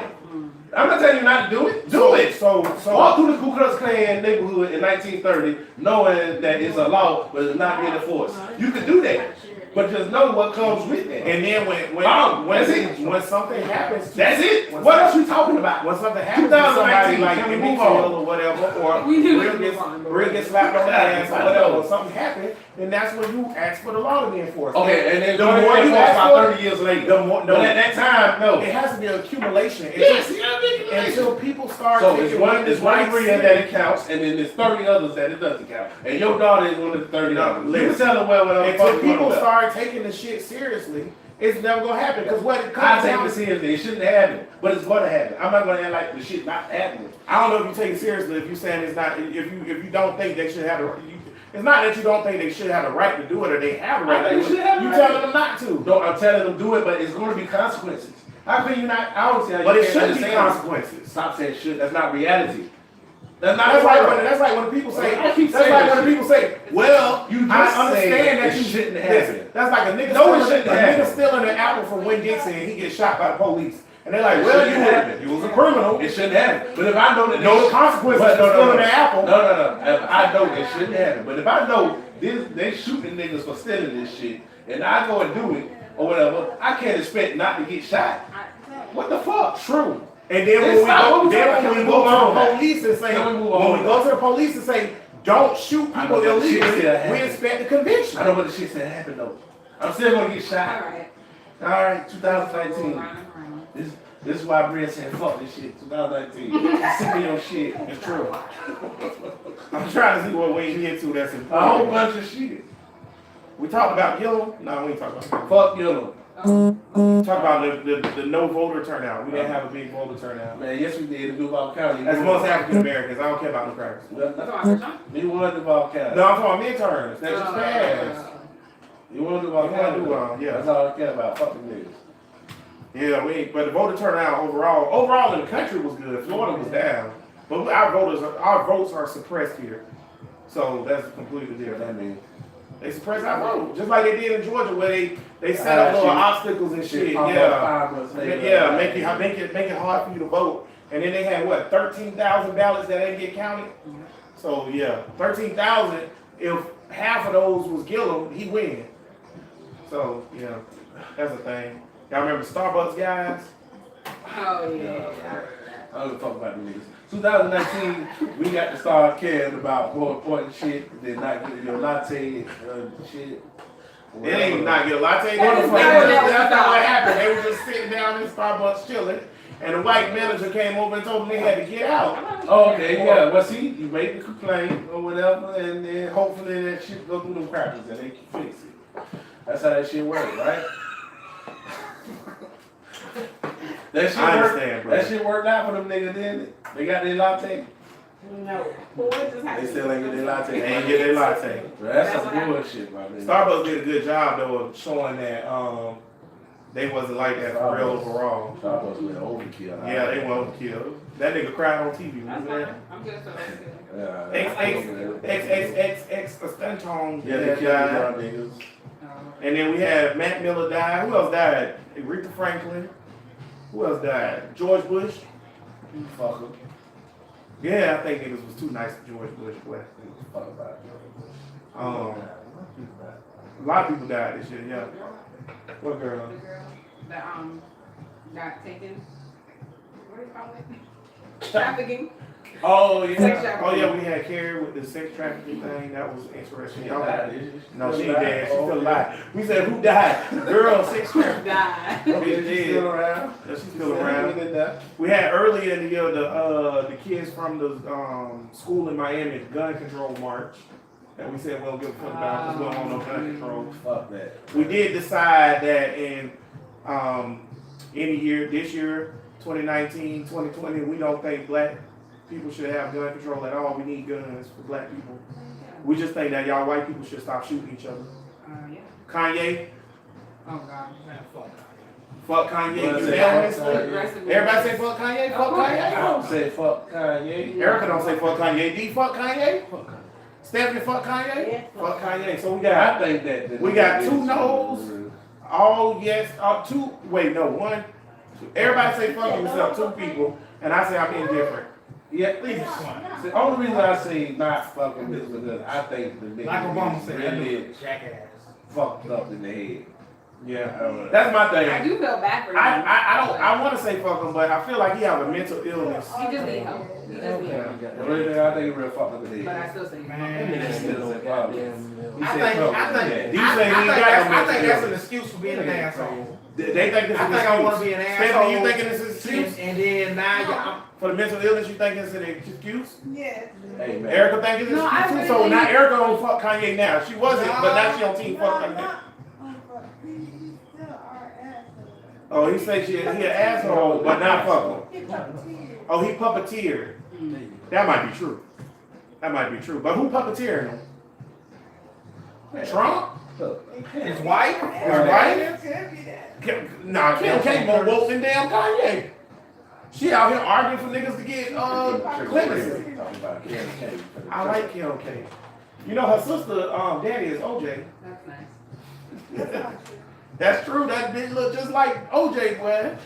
I'm not telling you not to do it. Do it. So Walk through the Ku Klux Klan neighborhood in 1930, knowing that it's a law, but it's not being enforced. You can do that, but just know what comes with it. and then when something happens, That's it. When What some- else you talking about? when something happens to somebody 2019, like can we Emmett move on? Till or whatever, or We do Real move gets on. Real gets slapped on the ass or I whatever, know. or something happened, then that's when you ask for the law to be enforced. Okay, and then the the more more you you ask about for 30 years later. the more But at that time, no. it has to be an accumulation. Yes, you gotta be accumulation. Until people start So taking it's one rights ingredient that it counts, and then there's 30 others that it doesn't count. And your daughter is one of the 30 others. You can listen. tell them well, Until people start taking the shit seriously, it's never gonna happen. Because what it I comes take down it to, seriously. It shouldn't happen, but it's gonna happen. I'm not gonna act like the shit not happening. I don't know if you take it seriously if you're saying it's not. If you don't think they should have the. It's not that you don't think they should have the right to do it or they have the I right think to they do should have it. the You right. telling them not to. No, I'm telling them do it, but it's gonna be consequences. How can you not? I don't see how you But it can't should be understand. consequences. Stop saying shit. That's not reality. That's not That's right. like when people say. I keep That's saying like that when shit. people say, "Well, You just I understand said that it you shouldn't listen, happen. That's like a nigga. No, it stealing- shouldn't a happen. nigga stealing an apple from Wayne Dixon and he gets shot by the police. And they're like, It "Well, shouldn't happen. you was a criminal. It shouldn't happen. But if I know that No consequences But for stealing an apple." No. If I know it shouldn't happen. But if I know they shooting niggas for stealing this shit, and I go and do it or whatever, I can't expect not to get shot. What the fuck? True. And then It's not what when we we talking go, about. to Move on. the police and say, Can we move when on? we go to the police and say, don't shoot I people know, but shit illegally, still we happens. expect a conviction. I know what the shit said happened though. I'm still gonna get shot. Alright. All right, 2019. Round and round. This is why Brent said fuck this shit. 2019. Send me your shit. It's true. I'm trying to see what way you get to that's A whole important. bunch of shit. We talked about Gillum? No, we ain't talking about Fuck you. Gillum. Talk about the no voter turnout. We didn't have a big voter turnout. Man, yes we did in Duval County. As most African Americans, I don't care about no crackers. That's what I said, John. You want Duval County. No, I'm talking about midterms. That's just passed. You want Duval You wanna County. Duval, yeah. That's all I care about. Fuck them niggas. Yeah, but the voter turnout overall in the country was good. Florida was down, but our votes are suppressed here, so that's completely What different. that mean? They suppress our vote, just like they did in Georgia, where they set up little shit. obstacles and shit. Pop up Yeah, 5 months later. yeah, make it hard for you to vote. And then they had what 13,000 ballots that didn't get counted. So yeah, 13,000. If half of those was Gillum, he win. So yeah, that's the thing. Y'all remember Starbucks guys? Oh yeah. I don't give a fuck about them niggas. 2019, we got to start caring about more important shit than not getting your latte shit. It ain't not get a latte. That's That's not not what happened. They were just sitting down in Starbucks chilling, and the white manager came over and told them they had to get out. Oh, okay, yeah. Well, see, you make the complaint or whatever, and then hopefully that shit go through them crackers and they can fix it. That's how that shit works, right? That shit I worked. understand, bro. That shit worked out for them niggas, didn't it? They got their latte. No. What just They happened? still ain't get their latte. They ain't get their latte. Bro, that's That's some what bullshit, my nigga. Starbucks did a good job though of showing that they wasn't like that for real overall. Starbucks went overkill. Yeah, they won't kill. That nigga cried on TV. That's Remember fine. I'm good for that. Yeah. X Stentone. Yeah, they that killed died. y'all niggas. And then we had Matt Miller died. Who else died? Aretha Franklin. Who else died? George Bush. Fuck 'em. Yeah, I think niggas was too nice to George Bush. But, Fuck about it. a lot of people died this year, yeah. What girl? The girl that got taken. What do you call it? Trafficking. Oh Sex yeah. trafficking. Oh yeah, we had Carrie with the sex trafficking thing. That was interesting. Y'all no, she still ain't dead. She still alive. We said who died? Girl, sex trafficking. Died. Bitch She's still dead. around. Yeah, she's still around. We had earlier in the year the kids from the school in Miami, the gun control march. That we said we don't give a fuck about because we don't want no gun control. Fuck that. We did decide that in any year, this year, 2019, 2020, we don't think black people should have gun control at all. We need guns for black people. We just think that y'all white people should stop shooting each other. Yeah. Kanye, Oh God. Man, fuck. fuck Kanye. Well, You say down fuck with Kanye. it? Everybody say fuck Kanye? Fuck I Kanye? don't say fuck Kanye. Erica don't say fuck Kanye. D fuck Kanye? Fuck Kanye. Stephanie fuck Kanye? Yeah. Fuck Kanye. So we I got think that We got two no's. all yes, two, wait, no, one. Everybody say fuck himself, two people, and I say I'm indifferent. Yeah, please. The only reason I say not fucking is because I think the nigga Like Obama said, that really nigga jackass. fucked up in the head. Yeah, that's my thing. I do feel bad for him. I want to say fuck him, but I feel like he have a mental illness. He just need help. He just need help. The only thing I think he real fucked up in the But I head. still say Man. He still say fuck. He I said think, fuck I with think, that. These say he ain't got no I think mental that's an illness. excuse for being an asshole. They think this is I an think I want excuse. to be an Stephanie, asshole. you thinking this is an excuse? And then now For the mental illness, you think it's an excuse? Yes. Hey man. Erica think it's an No, I excuse? really So think now it- Erica don't fuck Kanye now. She wasn't, but now she on team fuck Kanye. Oh, he say he an asshole, but not fuck him. Oh, he puppeteered. That might be true. That might be true. But who puppeteering him? Trump? his wife. His wife? Nah, Kim K more woke than damn Kanye. She out here arguing for niggas to get clemency. Talking about Kim K. I like Kim K. You know her sister, daddy is OJ. That's nice. That's true. That bitch look just like OJ, boy.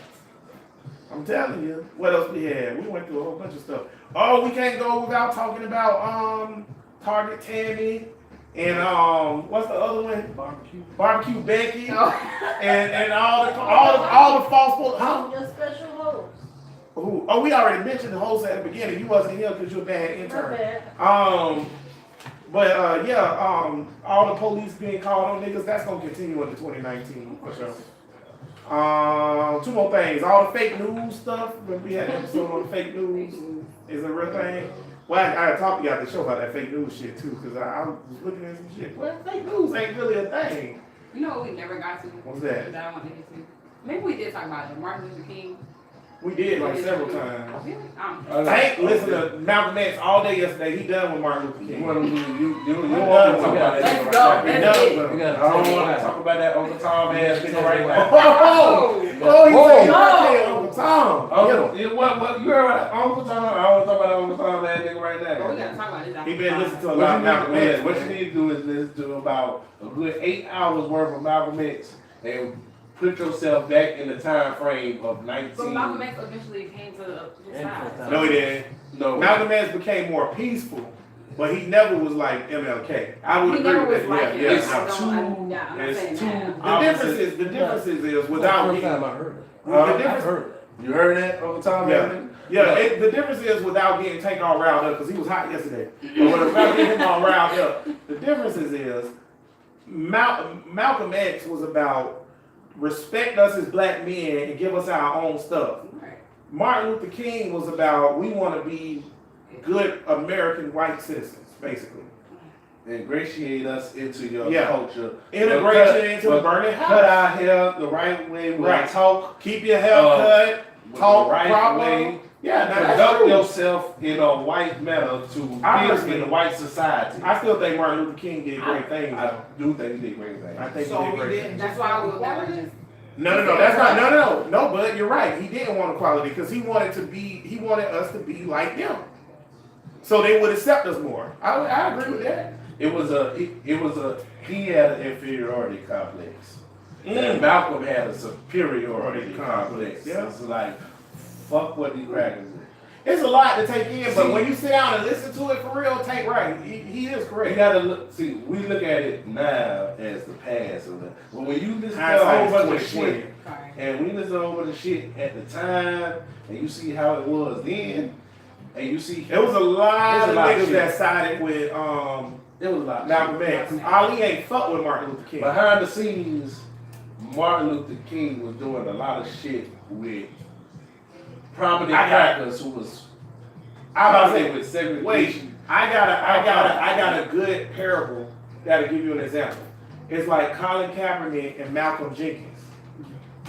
I'm telling you. What else we had? We went through a whole bunch of stuff. Oh, we can't go without talking about Target Tammy and what's the other one? Barbecue Becky Oh. and all the false huh? Your special host. Who? Oh, we already mentioned the host at the beginning. You wasn't here because you're a bad intern. Okay. All the police being called on niggas, that's gonna continue into 2019 for sure. Two more things. All the fake news stuff. Remember we had an episode on fake news. Is it a real thing? Well, I talked to you at the show about that fake news shit too, because I was looking at some shit. Well, fake news ain't really a thing. You know what we never got to? What's that? That I want to get to. Maybe we did talk about it. Martin Luther King. We did like several times. Really? I ain't listened to Malcolm X all day yesterday. He done with Martin Luther You King. want to you done want to talk with about it. that? Let's go. He Let's done get it. with We it. got. I don't want to talk about that Uncle Tom ass nigga right now. Oh, he Whoa. said he Uncle Tom. Uncle, what you heard about Uncle Tom? I want to talk about Uncle Tom ass nigga right But we now. gotta talk about this. He been listening to a What lot you, of Malcolm need, X. what you need to do is listen to about a good 8 hours worth of Malcolm X and put yourself back in the time frame of 19. But Malcolm X eventually came to the side. No, he didn't. No. Malcolm X became more peaceful, but he never was like MLK. I would He agree never with was that. like Yeah, it. It's yeah. I'm not it's saying two- that. The differences is without First getting, time I heard it. the I've difference, heard it. You heard that Uncle Tom? Yeah. ass nigga? yeah, the difference is without getting Tank all riled up because he was hot yesterday. But without getting him all riled up, the difference is Malcolm X was about respect us as black men and give us our own stuff. Right. Martin Luther King was about we want to be good American white citizens, basically. Ingratiate us into your Yeah. culture. Integration into the but burning cut house. our hair the right way. When Right. we talk Keep your hair cut. with Talk the right proper. way. Yeah, now that's Conduct true. yourself in a white manner to I fit personally- in the white society. I still think Martin Luther King did great things. I though. do think he did great things. I think So he we did great didn't things. That's why I would never just. No, that's not. No, but you're right. He didn't want equality because he wanted us to be like them, so they would accept us more. I agree with that. He had an inferiority complex. And Malcolm had a superiority complex. Yeah. It's like, fuck what these crackers did. It's a lot to take in, but when you sit down and listen to it for real, Tank right. He is You correct. gotta look. See, we look at it now as the past, but when you listen to a Hindsight whole is bunch of 20/20. shit, Sorry. and we listen to a whole bunch of shit at the time, and you see how it was then, and you see It was a lot There's of a lot of niggas shit. that sided with it was a lot. of Malcolm shit. X. Ali ain't fuck with Martin Luther King. Behind the scenes, Martin Luther King was doing a lot of shit with prominent I got- crackers who was I about to prominent say, with segregation. wait, I got a good parable that'll give you an example. It's like Colin Kaepernick and Malcolm Jenkins.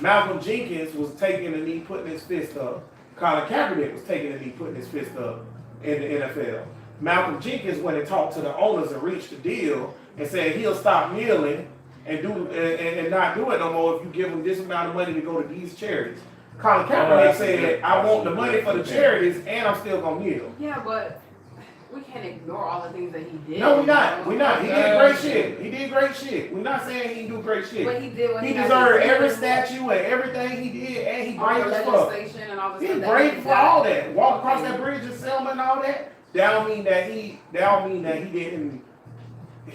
Malcolm Jenkins was taking a knee, putting his fist up. Colin Kaepernick was taking a knee, putting his fist up in the NFL. Malcolm Jenkins went and talked to the owners and reached a deal and said he'll stop kneeling and not do it no more if you give him this amount of money to go to these charities. Colin Kaepernick said, I want the money for the charities and I'm still gonna kneel. Yeah, but we can't ignore all the things that he did. No, we not. We not. He did great shit. He did great shit. We're not saying he didn't do great shit. What he did, what He had deserved to do every with statue and everything he did, and he all the brave as fuck. legislation and all the He stuff that brave he for all did. that. Walk across that bridge in Selma and all that. That don't mean that he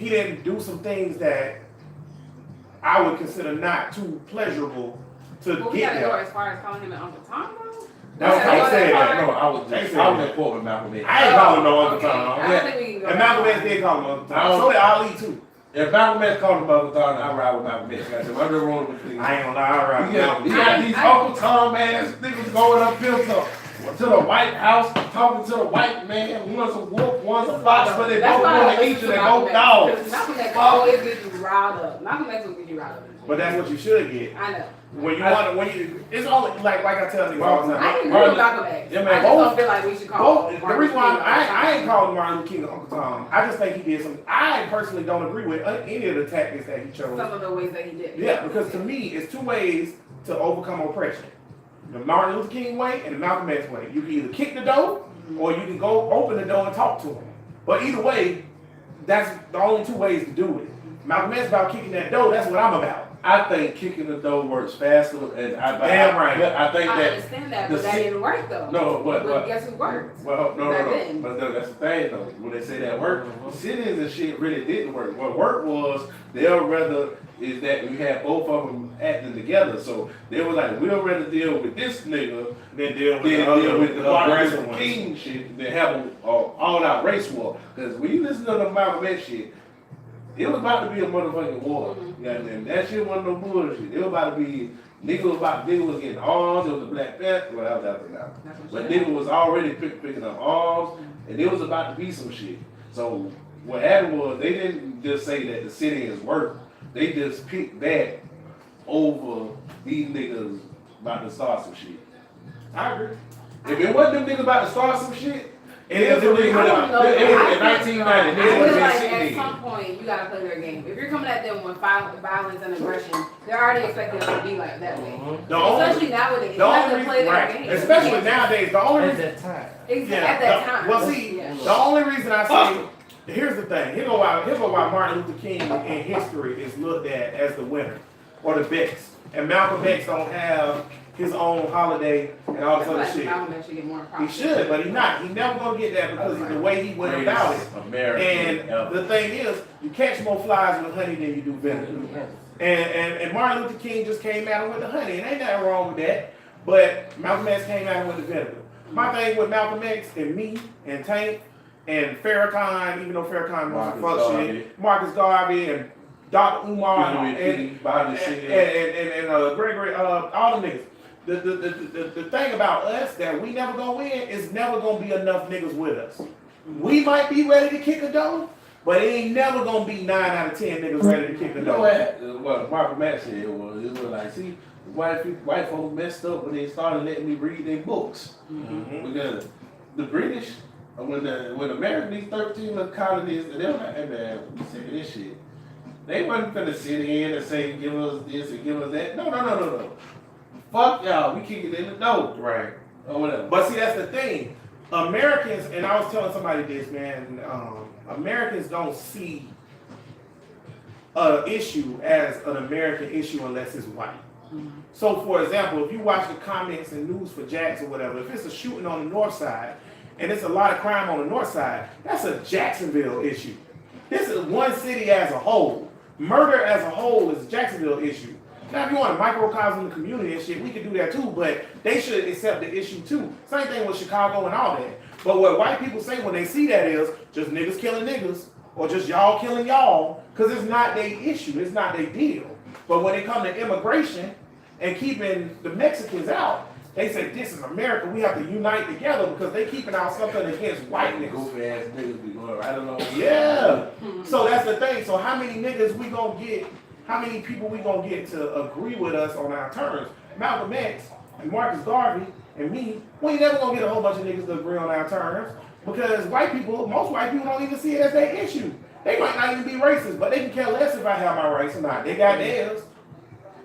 didn't do some things that I would consider not too pleasurable to But we get gotta go there. as far as calling him an Uncle Tom, though. No, I said that. No, I was They said just quoting Malcolm X. I ain't calling him no Uncle Okay. Tom. I don't think we can go And that Malcolm X far. did call him Uncle Tom. So did Ali too. If Malcolm X called him Uncle Tom, I ride with Malcolm X. I'm just rolling with things. I ain't gonna lie, all right. You got these Uncle Tom ass niggas going up here to the White House talking to the white man. One's a wolf, one's a fox, but they That's both why I want to listen eat to and they Malcolm both X, dogs. because Malcolm X always gets you riled up. Malcolm X will get you riled up. But that's what you should get. I know. When you it's only like I tell niggas all the I time. can agree with Malcolm X. Yeah, man, I just both- don't feel like we should call Both, the Martin reason why Luther King I ain't Uncle calling Martin Luther King Uncle Tom. I just think he did some. I personally don't agree with any of the tactics that he chose. Tom. Some of the ways that he did. Yeah, because to me, it's two ways to overcome oppression: the Martin Luther King way and the Malcolm X way. You can either kick the door, or you can go open the door and talk to him. But either way, that's the only two ways to do it. Malcolm X about kicking that door. That's what I'm about. I think kicking the door works faster, and Damn right. I think I that understand that, the but that si- didn't work though. no, what? But guess who worked? Well, no, Back no, no. then. But that's the thing, though. When they say that work, cities and shit really didn't work. What worked was they'll rather is that we had both of them acting together. So they were like, we'll rather deal with this nigga Then deal with than the other, deal with the Martin aggressive Luther ones. King shit. They have an all-out race war. Because when you listen to the Malcolm X shit, it was about to be a motherfucking war. And that shit wasn't no bullshit. It was about to be nigga was getting arms. It was a Black Panther. Well, that was after now. That's what But she nigga was already picking up arms, and it was about to be some shit. So what happened was they didn't just say that the city is work. They just picked that over these niggas about to start some shit. I agree. If it wasn't them niggas about to start some shit, It is a reason I don't know. it was in I 1990. feel Niggas would like have at been sitting some point you gotta play their game. If you're coming at them with violence and aggression, they're already expecting us to be like that way. The only, Especially nowadays, the you have only to play reason, their right? game. Especially nowadays, the only At reason. that time. At that time. Well, see, Yeah. the only reason I say, here's the thing. Here's why Martin Luther King in history is looked at as the winner or the best, and Malcolm X don't have his own holiday and all I this feel other like shit. Malcolm X should get more He props. should, but he's not. He's never gonna get that because of the way he went about it. American And ever. the thing is, you catch more flies with honey than you do vinegar. And Martin Luther King just came at him with the honey, and ain't nothing wrong with that. But Malcolm X came at him with the vinegar. My thing with Malcolm X and me and Tank and Farrakhan, even though Farrakhan was Marcus fuck Garvey. shit, Marcus Garvey and Dr. Umar Bobby and Gregory, all the niggas. The thing about us that we never gonna win is never gonna be enough niggas with us. We might be ready to kick a door, but it ain't never gonna be 9 out of 10 niggas ready to kick a You know door. what Margaret Mack said was like, see, white folks messed up when they started letting me read their books. Because the British, when America, these 13 little colonies, they were like, hey man, we sick of this shit. They wasn't finna sit in and say, give us this and give us that. No. Fuck y'all, we kick it in the door. Right. Or whatever. But see, that's the thing. Americans, and I was telling somebody this, man, Americans don't see an issue as an American issue unless it's white. So, for example, if you watch the comments and news for Jax or whatever, if it's a shooting on the north side and it's a lot of crime on the north side, that's a Jacksonville issue. This is one city as a whole. Murder as a whole is a Jacksonville issue. Now, if you want a microcosm the community and shit, we can do that too, but they should accept the issue too. Same thing with Chicago and all that. But what white people say when they see that is just niggas killing niggas or just y'all killing y'all, because it's not their issue, it's not their deal. But when it comes to immigration and keeping the Mexicans out, they say this is America, we have to unite together because they keeping out something against white niggas. Goofy ass niggas be going right along. Yeah. So that's the thing. So how many niggas we gonna get? How many people we gonna get to agree with us on our terms? Malcolm X and Marcus Garvey and me, we ain't never gonna get a whole bunch of niggas to agree on our terms because white people, most white people don't even see it as their issue. They might not even be racist, but they can care less if I have my rights or not. They got theirs.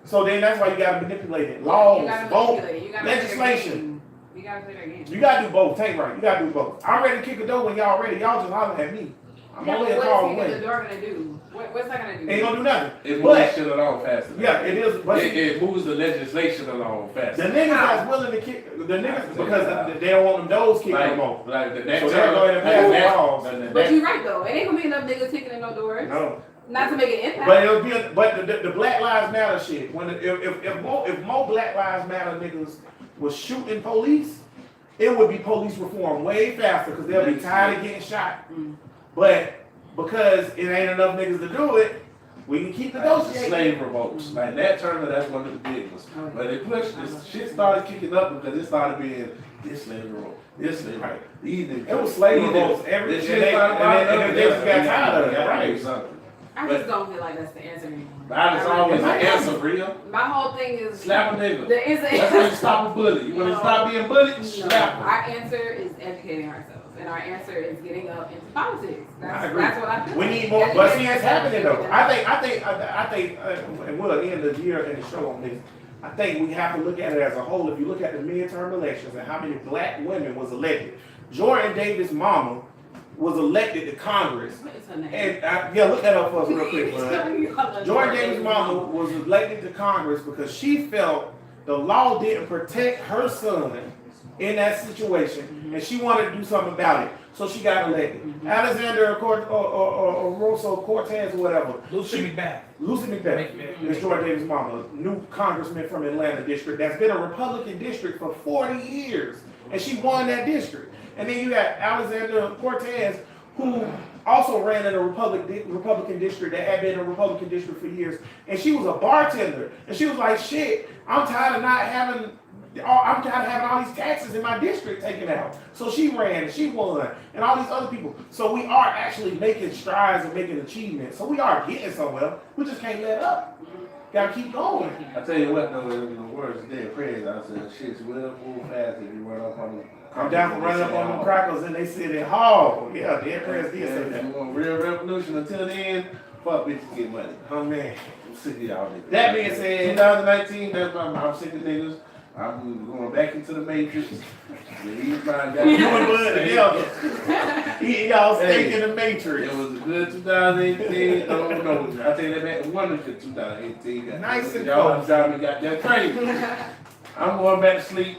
So then that's why you gotta manipulate it. Laws, vote, legislation. You gotta play their game. You gotta do both. Tank right. You gotta do both. I'm ready to kick a door when y'all ready. Y'all just holler at me. I'm only a call What's away. the door gonna do? What's that gonna do? Ain't gonna do nothing. It moves But shit along faster. yeah, it is. But It moves the legislation along the faster. niggas that's willing to kick the niggas because they don't want them doors kicked no more. Like the So next they're going to pass the laws. But you're right though. It ain't gonna be enough niggas kicking in no doors. No. Not to make an impact. But it'll be. But the Black Lives Matter shit. When if more Black Lives Matter niggas was shooting police, it would be police reform way faster because they'll be tired of getting shot. But because it ain't enough niggas to do it, we can keep negotiating. slave revolts. Like that tournament, that's one of the big ones. But they pushed this shit started kicking up because it started being this slave revolt, this slave revolt. It was slave revolts every This and shit they started just got tired of it, right? Something. I just don't feel like that's the answer anymore. That is always the answer, Bria. My whole thing is Slap a nigga. there is That's when you stop a bully. You want to stop being bullied? No, Slap him. our answer is educating ourselves, and our answer is getting up into politics. I agree. That's what I feel. We need more, but see, it's happening though. I think, and we'll end the year and the show on this. I think we have to look at it as a whole. If you look at the midterm elections and how many black women was elected, Jordan Davis' mama was elected to Congress. What is her name? And look that up for us real quick, bud. Jordan Davis' mama was elected to Congress because she felt the law didn't protect her son in that situation, and she wanted to do something about it. So she got elected. Alexander or Rosso Cortez or whatever. Lucy McBath. Lucy McBath is Jordan Davis' mama, new congressman from Atlanta district that's been a Republican district for 40 years, and she won that district. And then you got Alexander Cortez, who also ran in a Republican district that had been a Republican district for years, and she was a bartender, and she was like, "Shit, I'm tired of having all these taxes in my district taken out." So she ran and she won, and all these other people. So we are actually making strides and making achievements. So we are getting somewhere. We just can't let up. Gotta keep going. I tell you what, though, in the words of dead praise, I said, shit's will move fast if you run up on them. I'm down for running up on them crackers and they sit in hall. Yeah, dead prayers did say If that. you want real revolution until the end, fuck bitches get money. Oh man. I'm sick of y'all niggas. That being said, 2019, that's why I'm sick of niggas. I'm going back into the matrix. you and Bud together. Eating y'all steak in the Matrix. It was a good 2018. No, I tell you that man, wonderful 2018. Nice and y'all cozy. driving me goddamn crazy. I'm going back to sleep.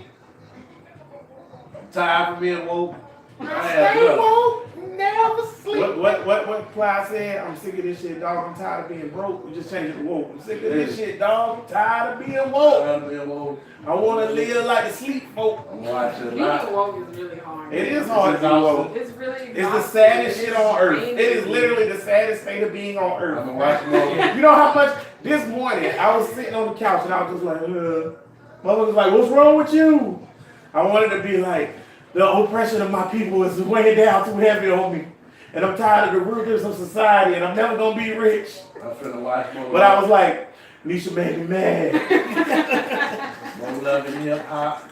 I'm tired of being woke. I had Stay enough. woke, never sleep. What Ply said? I'm sick of this shit, dog. I'm tired of being broke. We just changed it to woke. I'm sick of this shit, dog. I'm tired of being woke. Tired of being woke. I want to live like the sleep folk. I'm watching a Being lot. woke is really hard. It is hard to be woke. It's really It's the exhausting. saddest shit on earth. It's It is draining. literally the saddest state of being on I've earth. been watching more. You know how much this morning I was sitting on the couch and I was just like, mother was like, what's wrong with you? I wanted to be like, the oppression of my people is weighing down too heavy on me. And I'm tired of the rudness of society and I'm never gonna be rich. I'm finna watch more. But I was like, Nisha made me mad. More love and hip hop.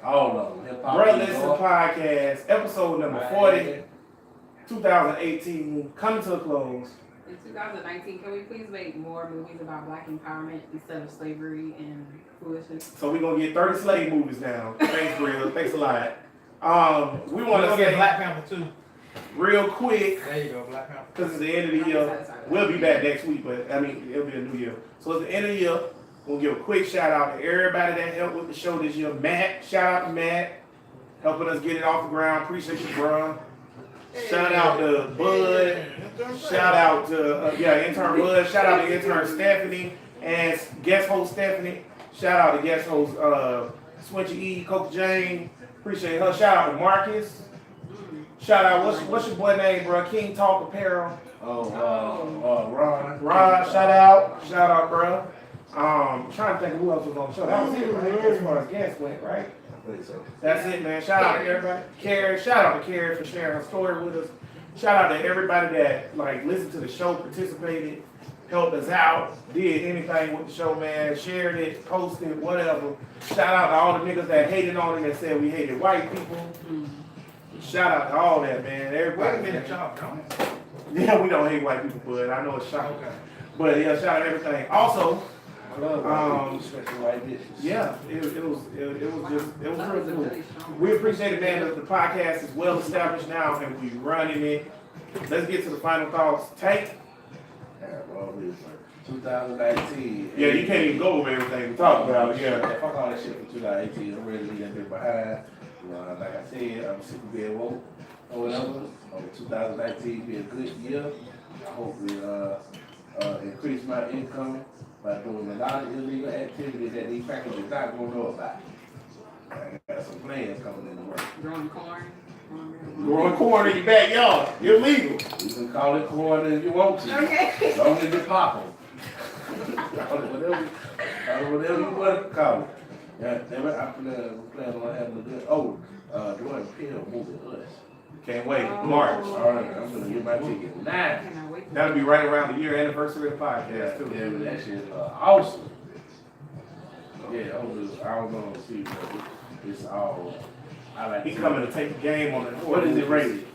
All of them. Hip hop. Bruh Listen Podcast, episode number 40, 2018, coming to a close. In 2019, can we please make more movies about black empowerment instead of slavery and foolishness? So we're gonna get 30 slave movies now. Thanks, Real. Thanks a lot. We We're want to gonna get say Black Panther too. real quick, There you go, Black Panther. because it's the end of the year. We'll be back next week, but I mean, it'll be a new year. So it's the end of the year. We'll give a quick shout out to everybody that helped with the show this year. Matt, shout out to Matt, helping us get it off the ground. Appreciate you, bro. Shout out to Bud. Shout out to intern Bud. Shout out to intern Stephanie and guest host Stephanie. Shout out to guest host Switchy E, Coach Jane. Appreciate her. Shout out to Marcus. Shout out what's your boy name, bro? King Talk Apparel. Ron. Ron, shout out, bro. Trying to think of who else was on the show. That was it, right? As far as guests went, right? I think so. That's it, man. Shout out to everybody. Carrie, shout out to Carrie for sharing her story with us. Shout out to everybody that listened to the show, participated, helped us out, did anything with the show, man. Shared it, posted, whatever. Shout out to all the niggas that hated on it and said we hated white people. Shout out to all that, man. Everybody. Wait a minute, y'all don't. Yeah, we don't hate white people, but I know it's shocking. Okay. But yeah, shout out to everything. Also, I love white people, especially white bitches. yeah, it was real cool. We appreciate it, man. The podcast is well established now, and we running it. Let's get to the final thoughts. Tank. Yeah, well, we 2019. Yeah, you can't even go over everything we talked about. Yeah. Fuck all that shit from 2018. I'm ready to leave that bit behind. Like I said, I'm sick of being woke or whatever. 2019 be a good year. I hope we increase my income by doing a lot of illegal activities that these crackers is not gonna know about. I got some plans coming in the work. Growing corn. Growing corn in your backyard. Illegal. You can call it corn if you want to. Okay. As long as you pop them. whatever you want to call it. Yeah, I plan on having a good. Jordan Peele movie Us. Can't wait. March. All right, I'm gonna get my ticket now. Cannot wait. That'll be right around the year anniversary of the podcast, Yeah, too. yeah, but that shit awesome. Yeah, I don't know, see, but it's all. I like. He coming to take the game on it. What is it rated?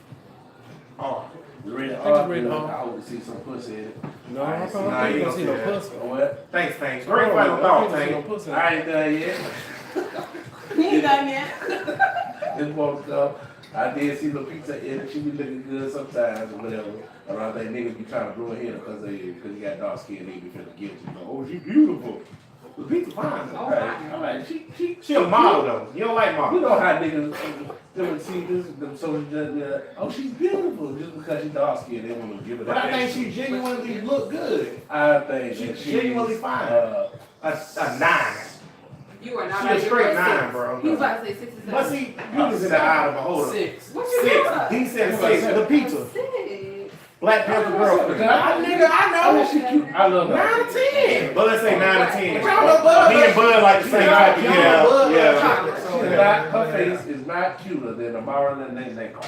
Oh. Rated I think it's R. rated R. I hope to see some pussy in it. No, I Nah, don't you think you're don't gonna see no see that. pussy. What? Thanks. Great final thought, Tank. I ain't done yet. He ain't done yet. This woman stuff. I did see Lupita in it. She be looking good sometimes or whatever. Around that niggas be trying to blow her head because he got dark skin. They be feeling guilty. You know, oh, she beautiful. Lupita fine. Oh, Okay. fine. I'm like, She a model, though. You don't like You models. know how niggas them see this, them so oh, she's beautiful just because she's dark skinned. They want to give it. But I think she genuinely look good. I think She's that genuinely fine. A 9. You are not She a ready straight for 9, 6. bro. He was about to say 6 or 7. But see, beauty's in the eye of the beholder. 6. What you 6. doing? He said 6. Lupita. 6. Black Panther girlfriend. I know. she cute. I love her. 9 to 10. But let's say 9 or 10. Y'all know Bud. Me and Bud like the same type of yeah. Chocolate, She's so- not, her face is not cuter than Amara Lenegro.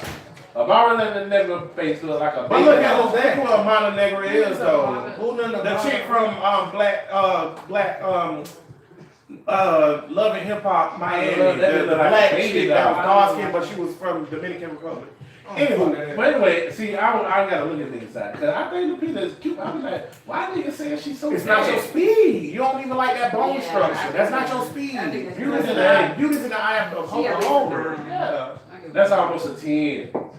Amara Lenegro face looks like a But baby. look at who Amanda Negra is though. Who none of The chick from Love and Hip Hop Miami. The black chick that was dark skinned, but she was from Dominican Republic. Anywho, But anyway, see, I gotta look at the inside because I think Lupita is cute. I was like, why niggas saying she's so it's bad? not your speed. You don't even like that bone Yeah, structure. That's not your speed. I think that's Beauty's in the eye of the She a beholder. big Yeah. That's almost a 10.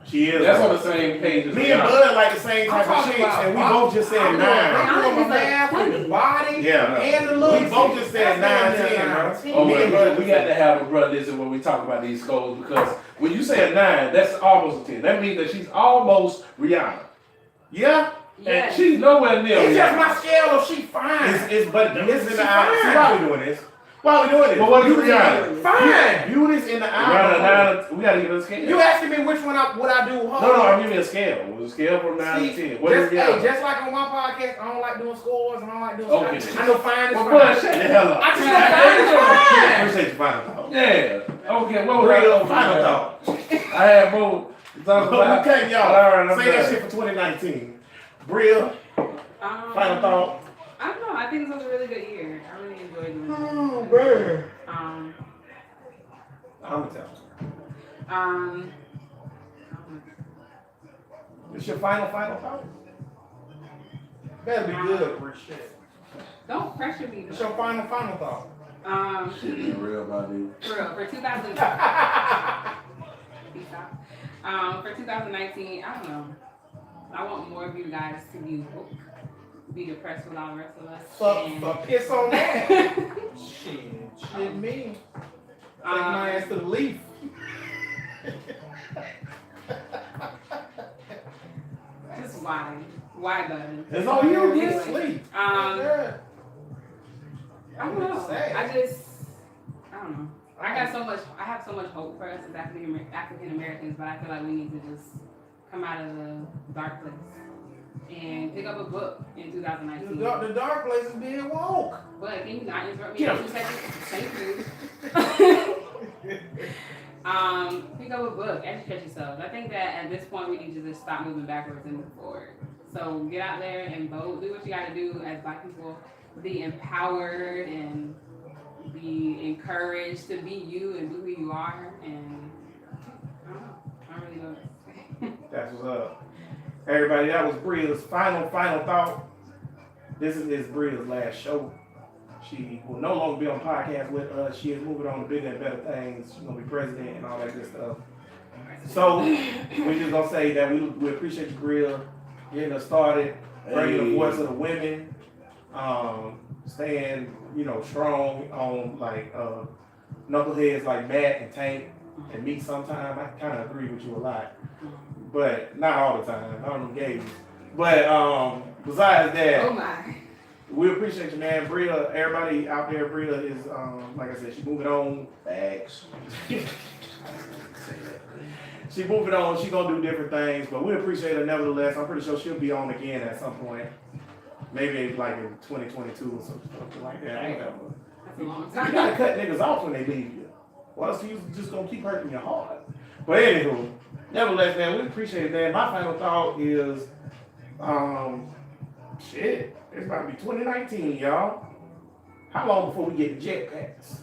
She is. That's on the same page as Me and Bud like the same type of chicks, and we both just said 9. I'm doing my math with the body Yeah. and the look. We both just said 9, 10, bro. Oh, Me and Bud, we got to have a brother listen when we talk about these scores because when you say a 9, that's almost a 10. That means that she's almost Rihanna. Yeah. Yes. And she's nowhere near It's just Rihanna. my scale of she fine. But it's in the She eye. See fine. why we doing this? Why we doing this? But what is Beauty's Rihanna? in- Fine. Beauty's in the eye. Rihanna, we got to give it a scale. You asking me which one what I do with her? No, I'm giving you a scale. It was a scale from 9 to 10. What is Rihanna? Just like on my podcast, I don't like doing scores. I don't like doing Okay. stuff. I know fine is Well, fine. bud, shut the hell up. I just know fine is fine. Appreciate your final thought. Yeah. Okay, what was Real I final thought. I had more to talk about. Okay, y'all. All right, I'm Say that done. shit for 2019. Bria, final thought. I don't know. I think this was a really good year. I really enjoyed it. Oh, man. I'm gonna tell. It's your final thought. Better be good, Rich. Shit. Don't pressure me. It's your final thought. Shit is real, my dude. For real, for 2000. Peace out. For 2019, I don't know. I want more of you guys to be woke. be depressed with all the rest of us. Fuck, piss on that. Shit me. Take my ass to the leaf. Just why though? It's on you. Get Get sleep. I don't know. Sad. I don't know. I have so much hope for us as African Americans, but I feel like we need to just come out of the dark place and pick up a book in 2019. The dark place is being woke. But can you not interrupt me? Yeah. Thank you. Pick up a book, educate yourself. I think that at this point we need to just stop moving backwards and move forward. So get out there and vote. Do what you got to do as Black people. Be empowered and be encouraged to be you and be who you are. And I don't know. I don't really know what to say. That's what's up. Everybody, that was Bria's final thought. This is Bria's last show. She will no longer be on podcast with us. She is moving on to bigger and better things. She's gonna be president and all that good stuff. So we're just gonna say that we appreciate you, Bria, getting us started, bringing the voice of the women, staying, strong on like knuckleheads like Matt and Tank and me sometime. I kind of agree with you a lot, but not all the time. I don't engage. But besides that, Oh my. we appreciate you, man. Bria, everybody out there, Bria is, like I said, she's moving on. Facts. She moving on. She gonna do different things, but we appreciate her nevertheless. I'm pretty sure she'll be on again at some point. Maybe like in 2022 or something like that. I ain't know. That's a long You time. gotta cut niggas off when they leave you. Or else you just gonna keep hurting your heart. But anywho, nevertheless, man, we appreciate it, man. My final thought is, shit, it's about to be 2019, y'all. How long before we get jetpacks?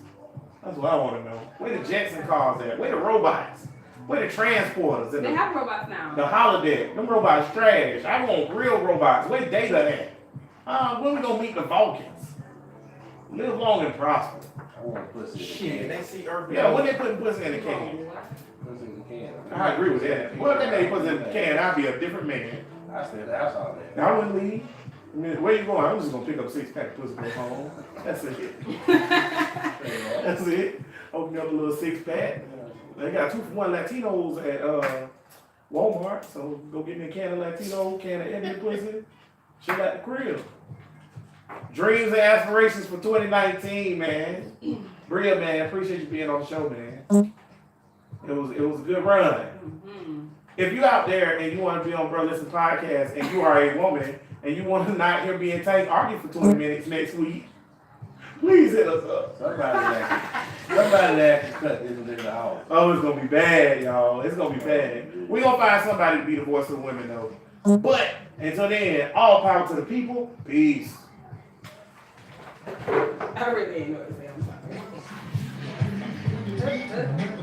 That's what I want to know. Where the Jetson cars at? Where the robots? Where the transporters? And They have robots now. the holodeck. Them robots trash. I want real robots. Where Data at? When we gonna meet the Vulcans? Live long and prosper. I want pussy. Shit, they see Earth. Yeah, when they putting pussy in the can. Pussy in the can. I agree with that. Well, if they pussy in the can, I'd be a different man. I said that's all that. I wouldn't leave. I mean, where you going? I'm just gonna pick up 6-pack of pussy go home. That's it. That's it. Open up a little 6-pack. They got 2-for-1 Latinos at Walmart, so go get me a can of Latino, can of Indian pussy, shit at the crib. Dreams and aspirations for 2019, man. Bria, man, appreciate you being on the show, man. It was a good run. Mm-hmm. If you out there and you want to be on Bro Listen Podcast and you are a woman and you want to not hear me and Tank argue for 20 minutes next week, please hit us up. Somebody that can cut this nigga off. Oh, it's gonna be bad, y'all. It's gonna be bad. We gonna find somebody to be the voice of the women, though. But until then, all power to the people. Peace. I really ain't know what to say. I'm sorry.